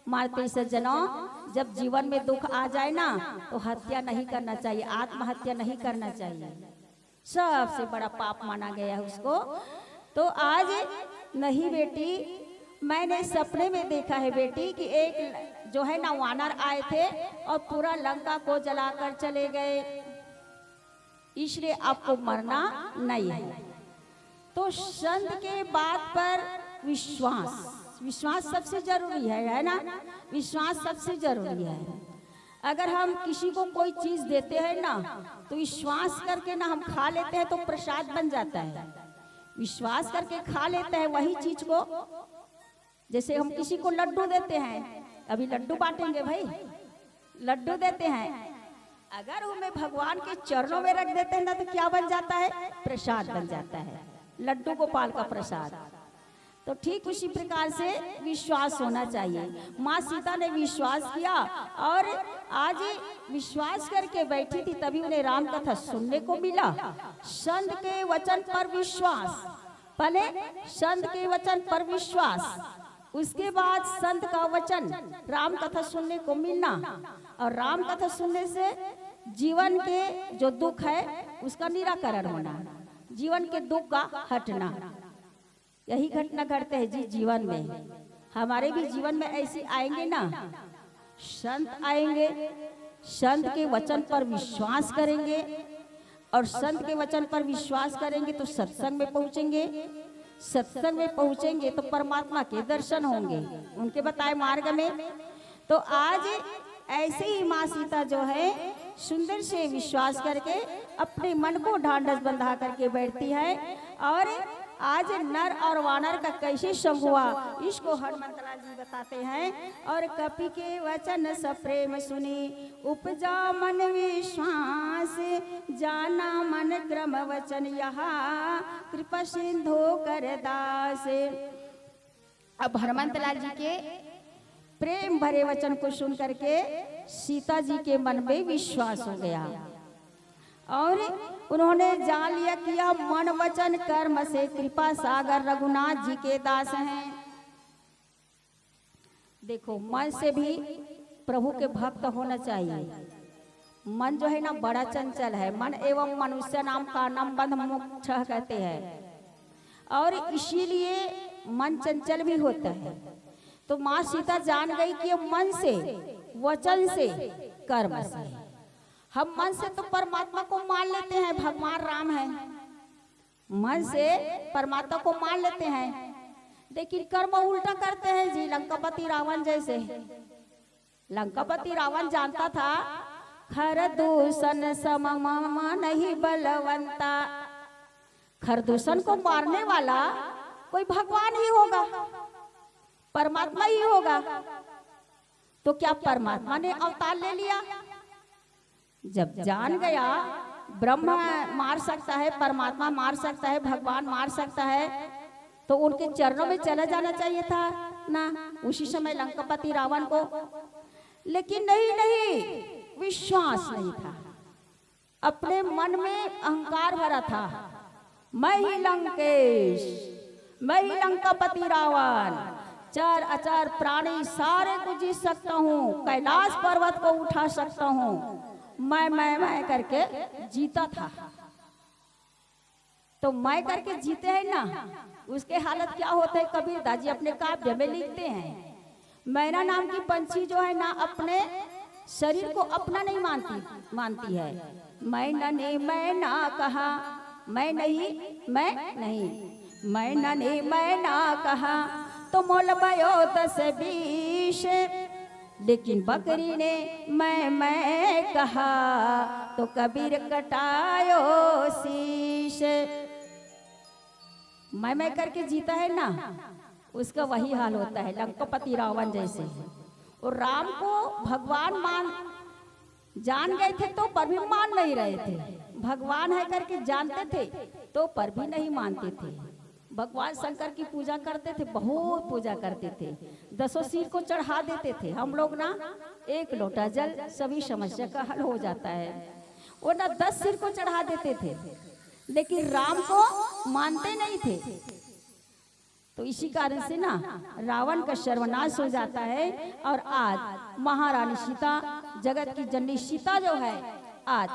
मारते सज्जनों जब जीवन में दुख आ जाए ना तो हत्या नहीं करना चाहिए, आत्महत्या नहीं करना चाहिए, सबसे बड़ा पाप माना गया है उसको। तो आज नहीं बेटी मैंने सपने में देखा है बेटी कि एक जो है ना वानर आए थे और पूरा लंका को जलाकर चले गए, इसलिए आपको मरना नहीं है। तो संत के बात पर विश्वास, विश्वास सबसे जरूरी है ना, विश्वास सबसे जरूरी है। अगर हम किसी को कोई चीज देते हैं ना तो विश्वास करके ना हम खा लेते हैं तो प्रसाद बन जाता है। विश्वास करके खा लेते हैं वही चीज को। जैसे हम किसी को लड्डू देते हैं, अभी लड्डू बांटेंगे भाई, लड्डू देते हैं, अगर उन्हें भगवान के चरणों में रख देते हैं ना तो क्या बन जाता है? प्रसाद बन जाता है, लड्डू गोपाल का प्रसाद। तो ठीक उसी प्रकार से विश्वास होना चाहिए। माँ सीता ने विश्वास किया और आज विश्वास करके बैठी थी, तभी उन्हें राम कथा सुनने को मिला। संत के वचन पर विश्वास, पहले संत के वचन पर विश्वास, उसके बाद संत का वचन राम कथा सुनने को मिलना। और राम कथा सुनने से जीवन के जो दुख है उसका निराकरण होना, जीवन के दुख का हटना। यही घटना घटते हैं जी जीवन में। हमारे भी जीवन में ऐसे आएंगे ना, संत आएंगे, संत के वचन पर विश्वास करेंगे और संत के वचन पर विश्वास करेंगे तो सत्संग में पहुंचेंगे, सत्संग में पहुंचेंगे तो परमात्मा के दर्शन होंगे उनके बताए मार्ग में। तो आज ऐसे ही माँ सीता जो है सुंदर से विश्वास करके अपने मन को ढांढस बंधा करके बैठती है। और आज नर और वानर का कैसे संग हुआ इसको हनुमंतलाल जी बताते हैं। और कपि के वचन सब प्रेम सुनी, उपजा मन विश्वास, जाना मन क्रम वचन यहाँ, कृपा सिंधु कर दास। अब हनुमंतलाल जी के प्रेम भरे वचन को सुन करके सीता जी के मन में विश्वास हो गया और उन्होंने जान लिया कि यह मन वचन कर्म से कृपा सागर रघुनाथ जी के दास हैं। देखो मन से भी प्रभु के भक्त होना चाहिए। मन जो है ना बड़ा चंचल है, मन एवं मनुष्य नाम का नाम बंध मोक्ष कहते हैं और इसीलिए मन चंचल भी होता है। तो माँ सीता जान गई कि मन से, वचन से, कर्म से। हम मन से तो परमात्मा को मान लेते हैं भगवान राम है, मन से परमात्मा को मान लेते हैं, लेकिन कर्म उल्टा करते हैं जी। लंकापति रावण जैसे, लंकापति रावण जानता था खरदूषण समम नहीं बलवंता, खरदूषण को मारने वाला कोई भगवान ही होगा, परमात्मा ही होगा। तो क्या परमात्मा ने अवतार ले लिया? जब जान गया ब्रह्मा मार सकता है, परमात्मा मार सकता है, भगवान मार सकता है, तो उनके चरणों में चला जाना चाहिए था ना उसी समय लंकापति रावण को। लेकिन नहीं, विश्वास नहीं था, अपने मन में अहंकार भरा था। मैं ही लंकेश, मैं ही लंकापति रावण, चर अचर प्राणी सारे को जीत सकता हूँ, कैलाश पर्वत को उठा सकता हूँ, मैं करके जीता था। तो मैं करके जीते हैं ना, उसके हालत क्या होते है कबीर दास जी अपने काव्य में लिखते हैं। मैना नाम की पंछी जो है ना अपने शरीर को अपना नहीं मानती है। मैना ने मैना कहा, मैं नहीं, मैना ने मैना कहा तो मोल भयो 10-20, लेकिन बकरी ने मैं कहा तो कबीर कटायो शीश। मैं करके जीता है ना, उसका वही हाल होता है लंकापति रावण जैसे। और राम को भगवान जान गए थे तो पर भी मान नहीं रहे थे, भगवान है करके जानते थे तो पर भी नहीं मानते थे। भगवान शंकर की पूजा करते थे, बहुत पूजा करते थे, 10 सिर को चढ़ा देते थे। हम लोग ना 1 लोटा जल सभी समस्या का हल हो जाता है, वो ना 10 सिर को चढ़ा देते थे, लेकिन राम को मानते नहीं थे। तो इसी कारण से ना रावण का सर्वनाश हो जाता है। और आज महारानी सीता, जगत की जननी सीता जो है, आज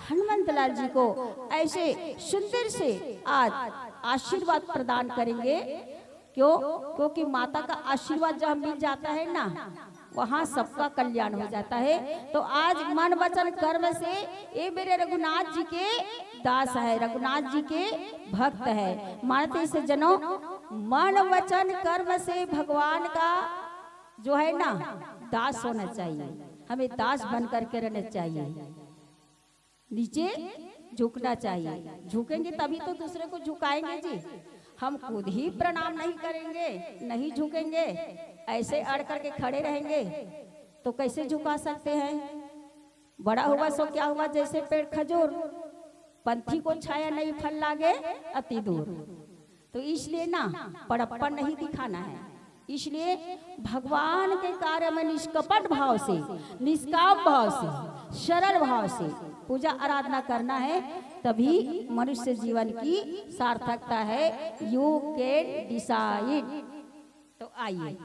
हनुमंतलाल जी को ऐसे सुंदर से आज आशीर्वाद प्रदान करेंगे। क्यों? क्योंकि माता का आशीर्वाद जब मिल जाता है ना, वहाँ सबका कल्याण हो जाता है। तो आज मन वचन कर्म से ये मेरे रघुनाथ जी के दास है, रघुनाथ जी के भक्त है। मानते से जनो मन वचन कर्म से भगवान का जो है ना दास होना चाहिए, हमें दास बन करके रहना चाहिए, नीचे झुकना चाहिए। झुकेंगे तभी तो दूसरे को झुकाएंगे जी। हम खुद ही प्रणाम नहीं करेंगे, नहीं झुकेंगे, ऐसे अड़ करके खड़े रहेंगे तो कैसे झुका सकते हैं? बड़ा हुआ सो क्या हुआ, जैसे पेड़ खजूर, पंथी को छाया नहीं फल लागे अति दूर। तो इसलिए ना बड़प्पन नहीं दिखाना है, इसलिए भगवान के कार्य में निष्कपट भाव से, निष्काम भाव से, सरल भाव से पूजा आराधना करना है, तभी मनुष्य जीवन की सार्थकता है। You can decide. तो आइए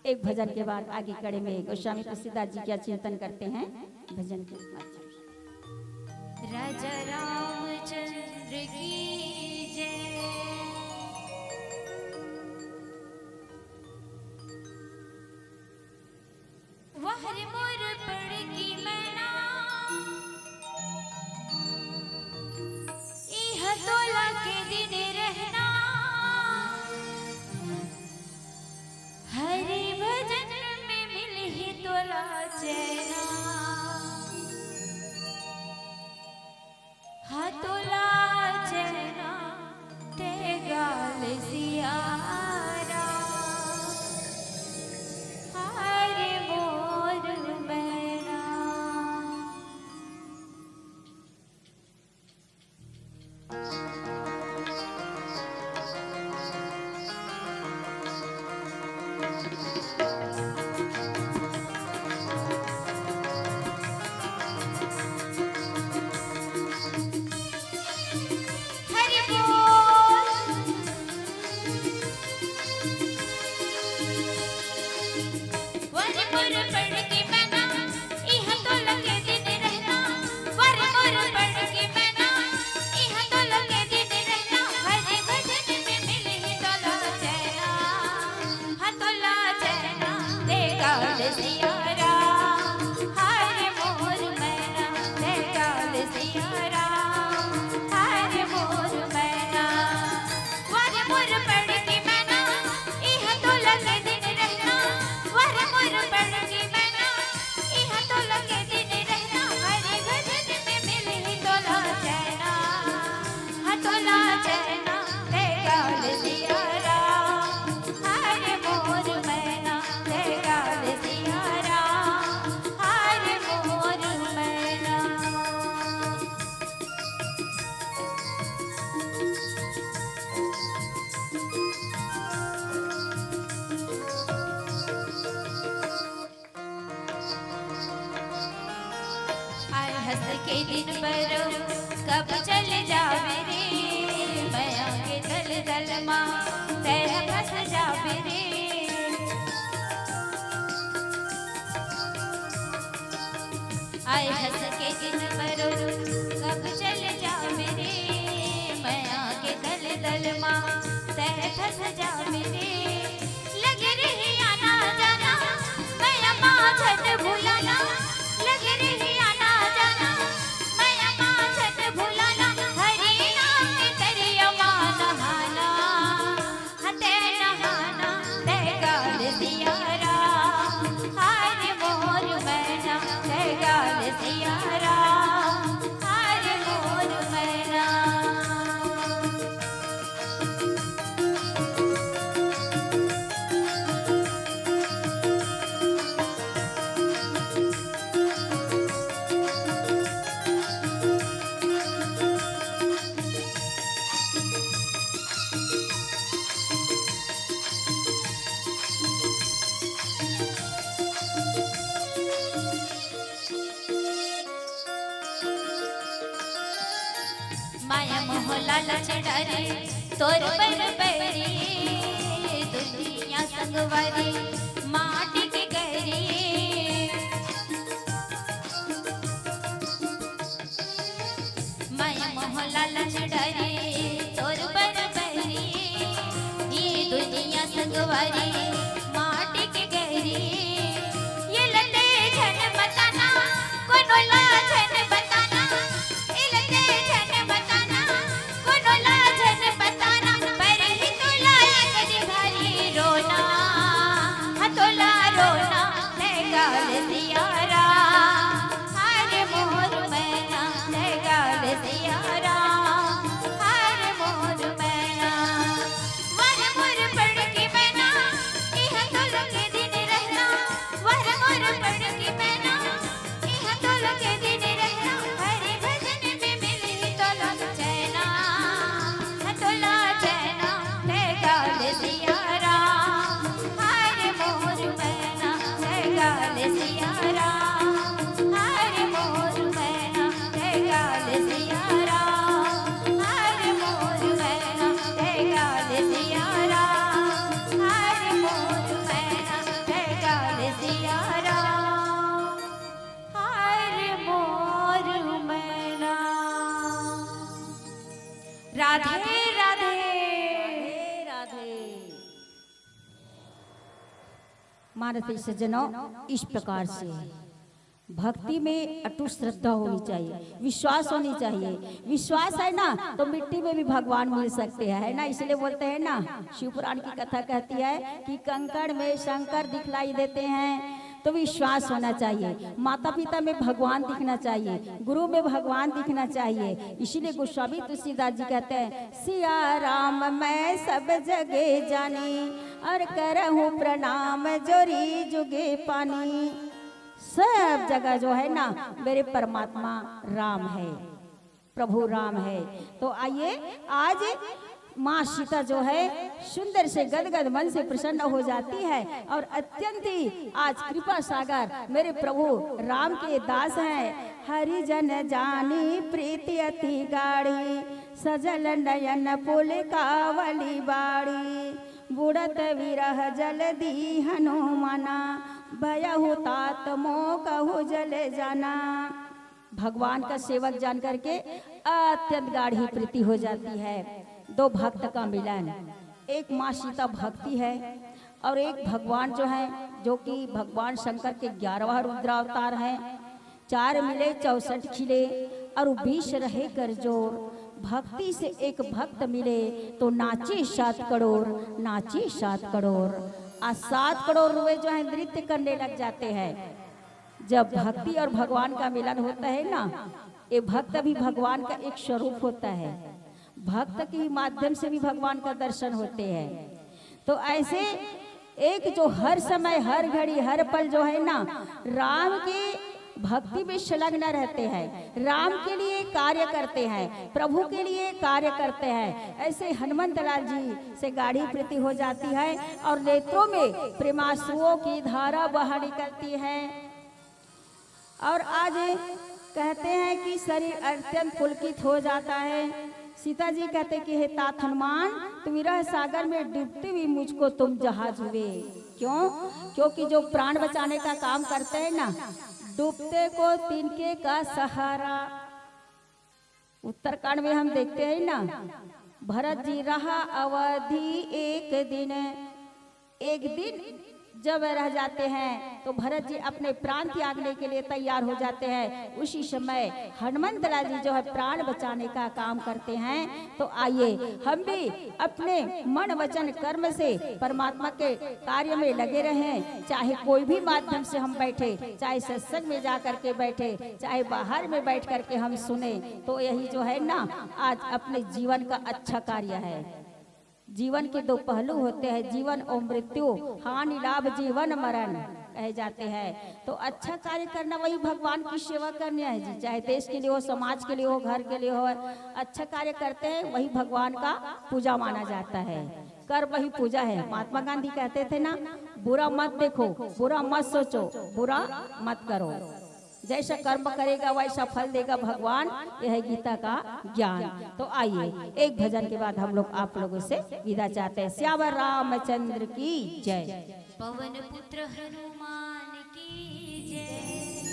एक भजन के बाद आगे कड़े में गोस्वामी तुलसीदास जी का चिंतन करते हैं। भजन के माध्यम से राजा रामचंद्र की जय। वहर मोर पड़ की मैना दिन भरो कब चल जावे रे माया के दल दल माँ तेरा फंस जावे रे आए हंस के दिन भरो कब चल जावे रे माया के दल दल माँ तेरा फंस जावे रे लग रही आना जाना माया माँ झट भुलाना लग रही आना जाना माया माँ झट भुलाना हरि नाम के तेरे माँ नहाना हते नहाना ते गाल सियारा हाय मोर मैना ते गाल सियारा हाय मोर मैना माया मोह लालच डरे तोर पर पैरी दुनिया संगवारी माटी के गरी माया मोह लालच डरे तोर पर पैरी ये दुनिया संगवारी माटी के गरी ये लते झन बताना कोनो ला झन बताना ये लते झन बताना कोनो ला झन बताना पर ही तोला एक दिन भारी रोना हतोला रोना ले गाल सियारा हारे मोर मैना ले गाल सियारा हारे मोर मैना वर मोर पड़ के मैना इह तोल के दिन रहना वर मोर पड़ के मैना इह तोल के दिन रहना हरे भजन में मिली तोला चैना हतोला चैना ले गाल सियारा हारे मोर मैना ले गाल सियारा हारे मोर मैना ले गाल सियारा हारे मोर मैना ले गाल सियारा हारे मोर मैना ले गाल सियारा हारे मोर मैना राधे राधे राधे मानसी सज्जनों इस प्रकार से भक्ति में अटूट श्रद्धा होनी चाहिए, विश्वास होनी चाहिए। विश्वास है ना तो मिट्टी में भी भगवान मिल सकते हैं, है ना। इसलिए बोलते हैं ना, शिव पुराण की कथा कहती है कि कंकड़ में शंकर दिखलाई देते हैं। तो विश्वास होना चाहिए, माता पिता में भगवान दिखना चाहिए, गुरु में भगवान दिखना चाहिए। इसीलिए गोस्वामी तुलसीदास जी कहते हैं, सिया राम मैं सब जगह जानी और करहूँ प्रणाम जोरी जुगे पानी। सब जगह जो है ना मेरे परमात्मा राम है, प्रभु राम है। तो आइए आज माँ सीता जो है सुंदर से गदगद मन से प्रसन्न हो जाती है और अत्यंत ही आज कृपा सागर मेरे प्रभु राम के दास हैं। हरि जन जानी प्रीति अति गाढ़ी सजल नयन पुल कावली बाड़ी बुड़त विरह जल दी हनुमाना भयहु तात मोह कहु जले जाना। भगवान का सेवक जान करके अत्यंत गाढ़ी प्रीति हो जाती है। दो भक्त का मिलन, एक माँ सीता भक्ति है और एक भगवान जो है जो कि भगवान शंकर के 11वां रुद्रावतार है। 4 मिले 64 खिले और 20 रहे कर जोर। भक्ति से एक भक्त मिले तो नाचे 7 करोड़, नाचे 7 करोड़। आज 7 करोड़ रुपए जो है नृत्य करने लग जाते हैं। जब भक्ति और भगवान का मिलन होता है ना, ये भक्त भी भगवान का एक स्वरूप होता है। भक्त के माध्यम से भी भगवान का दर्शन होते हैं। तो ऐसे एक जो हर समय हर घड़ी हर पल जो है ना राम के भक्ति में संलग्न रहते हैं, राम के लिए कार्य करते हैं, प्रभु के लिए कार्य करते हैं। ऐसे हनुमंत लाल जी से गाढ़ी प्रीति हो जाती है और नेत्रों में प्रेमाश्रुओं की धारा बह निकलती है। और आज कहते हैं कि शरीर अत्यंत पुलकित हो जाता है। सीता जी कहते कि हे तात हनुमान, तुम विरह सागर में डूबते हुए मुझको तुम जहाज हुए। क्यों? क्योंकि जो प्राण बचाने का काम करते हैं ना, डूबते को तिनके का सहारा। उत्तरकांड में हम देखते हैं ना, भरत जी रहा अवधि एक दिन जब रह जाते हैं तो भरत जी अपने प्राण त्यागने के लिए तैयार हो जाते हैं। उसी समय हनुमंत लाल जी जो है प्राण बचाने का काम करते हैं। तो आइए हम भी अपने मन वचन कर्म से परमात्मा के कार्य में लगे रहें। चाहे कोई भी माध्यम से हम बैठे, चाहे सत्संग में जा करके बैठे, चाहे बाहर में बैठ करके हम सुने, तो यही जो है ना आज अपने जीवन का अच्छा कार्य है। जीवन के दो पहलू होते हैं, जीवन और मृत्यु, हानि लाभ जीवन मरण कहे जाते हैं। तो अच्छा कार्य करना वही भगवान की सेवा करनी है जी, चाहे देश के लिए हो, समाज के लिए हो, घर के लिए हो। अच्छा कार्य करते हैं वही भगवान का पूजा माना जाता है। कर वही पूजा है। महात्मा गांधी कहते थे ना, बुरा मत देखो, बुरा मत सोचो, बुरा मत करो। जैसा कर्म करेगा वैसा फल देगा भगवान। यह है गीता का ज्ञान। तो आइए एक भजन के बाद हम लोग आप लोगों से विदा चाहते हैं। श्यावर रामचंद्र की जय। पवन पुत्र हनुमान की जय।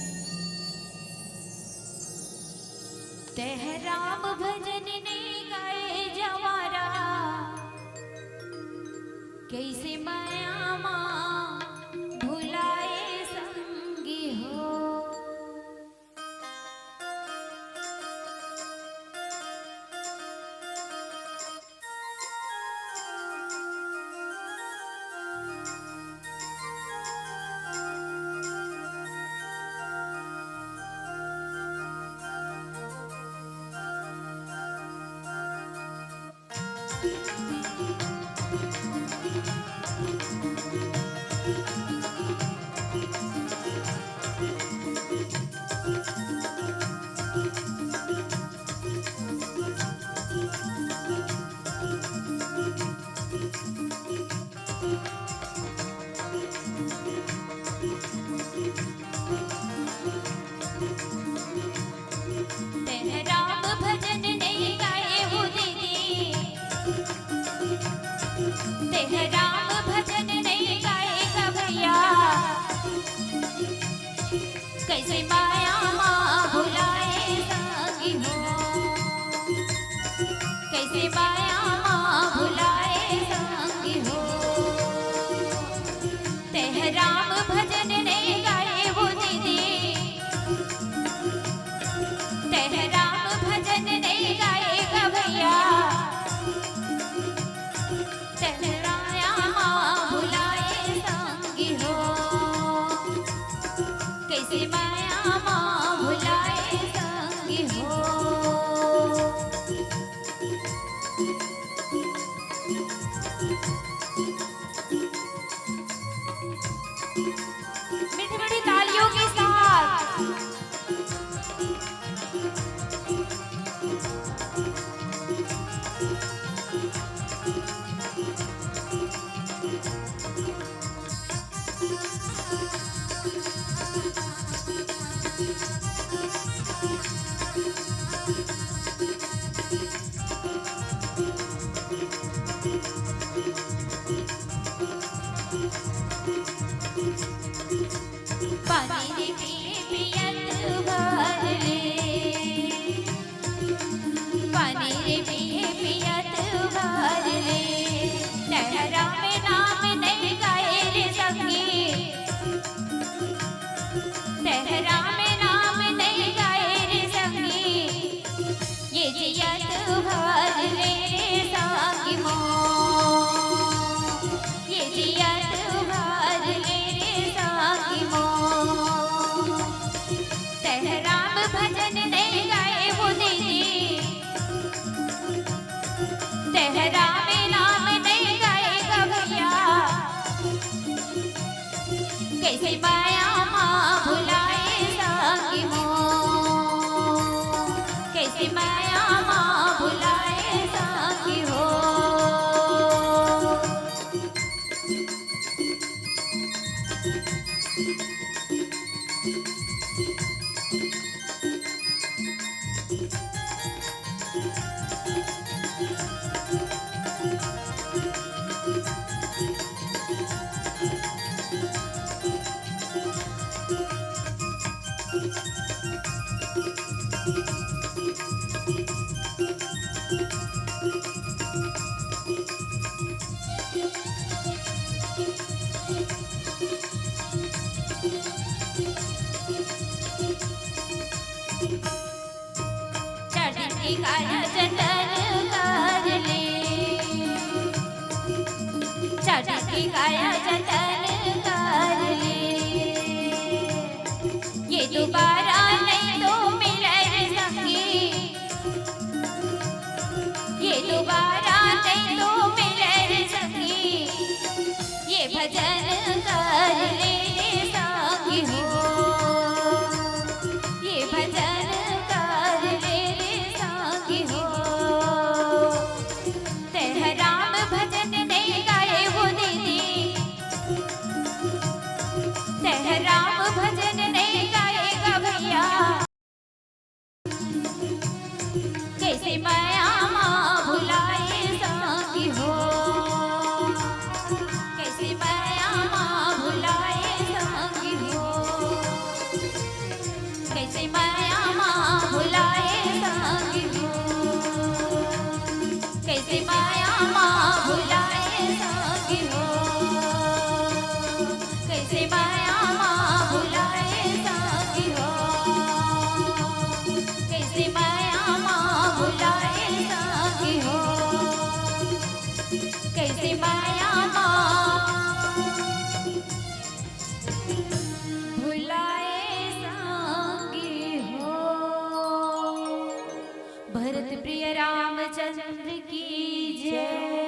तह राम भजन ने गाए जवारा, कैसे माया माँ भुलाए संगी हो। कैसे माया माँ भुलाए संगी हो, कैसे माया माँ भुलाए संगी हो। तेह राम भजन ने गाए वो दीदी, तेह राम भजन ने गाए गवैया। तेह माया माँ भुलाए संगी हो, कैसे माया माँ भुलाए संगी हो। मीठी मीठी तालियों के साथ सखी काया जतन कर ले, ये दोबारा नहीं तो मिले रे सखी, ये दोबारा नहीं तो मिले रे सखी, ये भजन कर ले सखी हो, ये भजन कर ले सखी हो। तेह राम भजन नहीं गाए वो दीदी, तेह राम भजन नहीं गाएगा भैया, कैसे माया माँ भुलाए सखी हो, कैसे माया माँ भुलाए सखी हो, कैसे माया माँ भुलाए सखी हो, कैसे माया माँ भुलाए सखी हो, कैसे माया माँ भुलाए सखी हो, कैसे माया माँ भुलाए सखी हो, कैसे माया माँ भुलाए सखी हो। भरत प्रिय रामचंद्र की जय।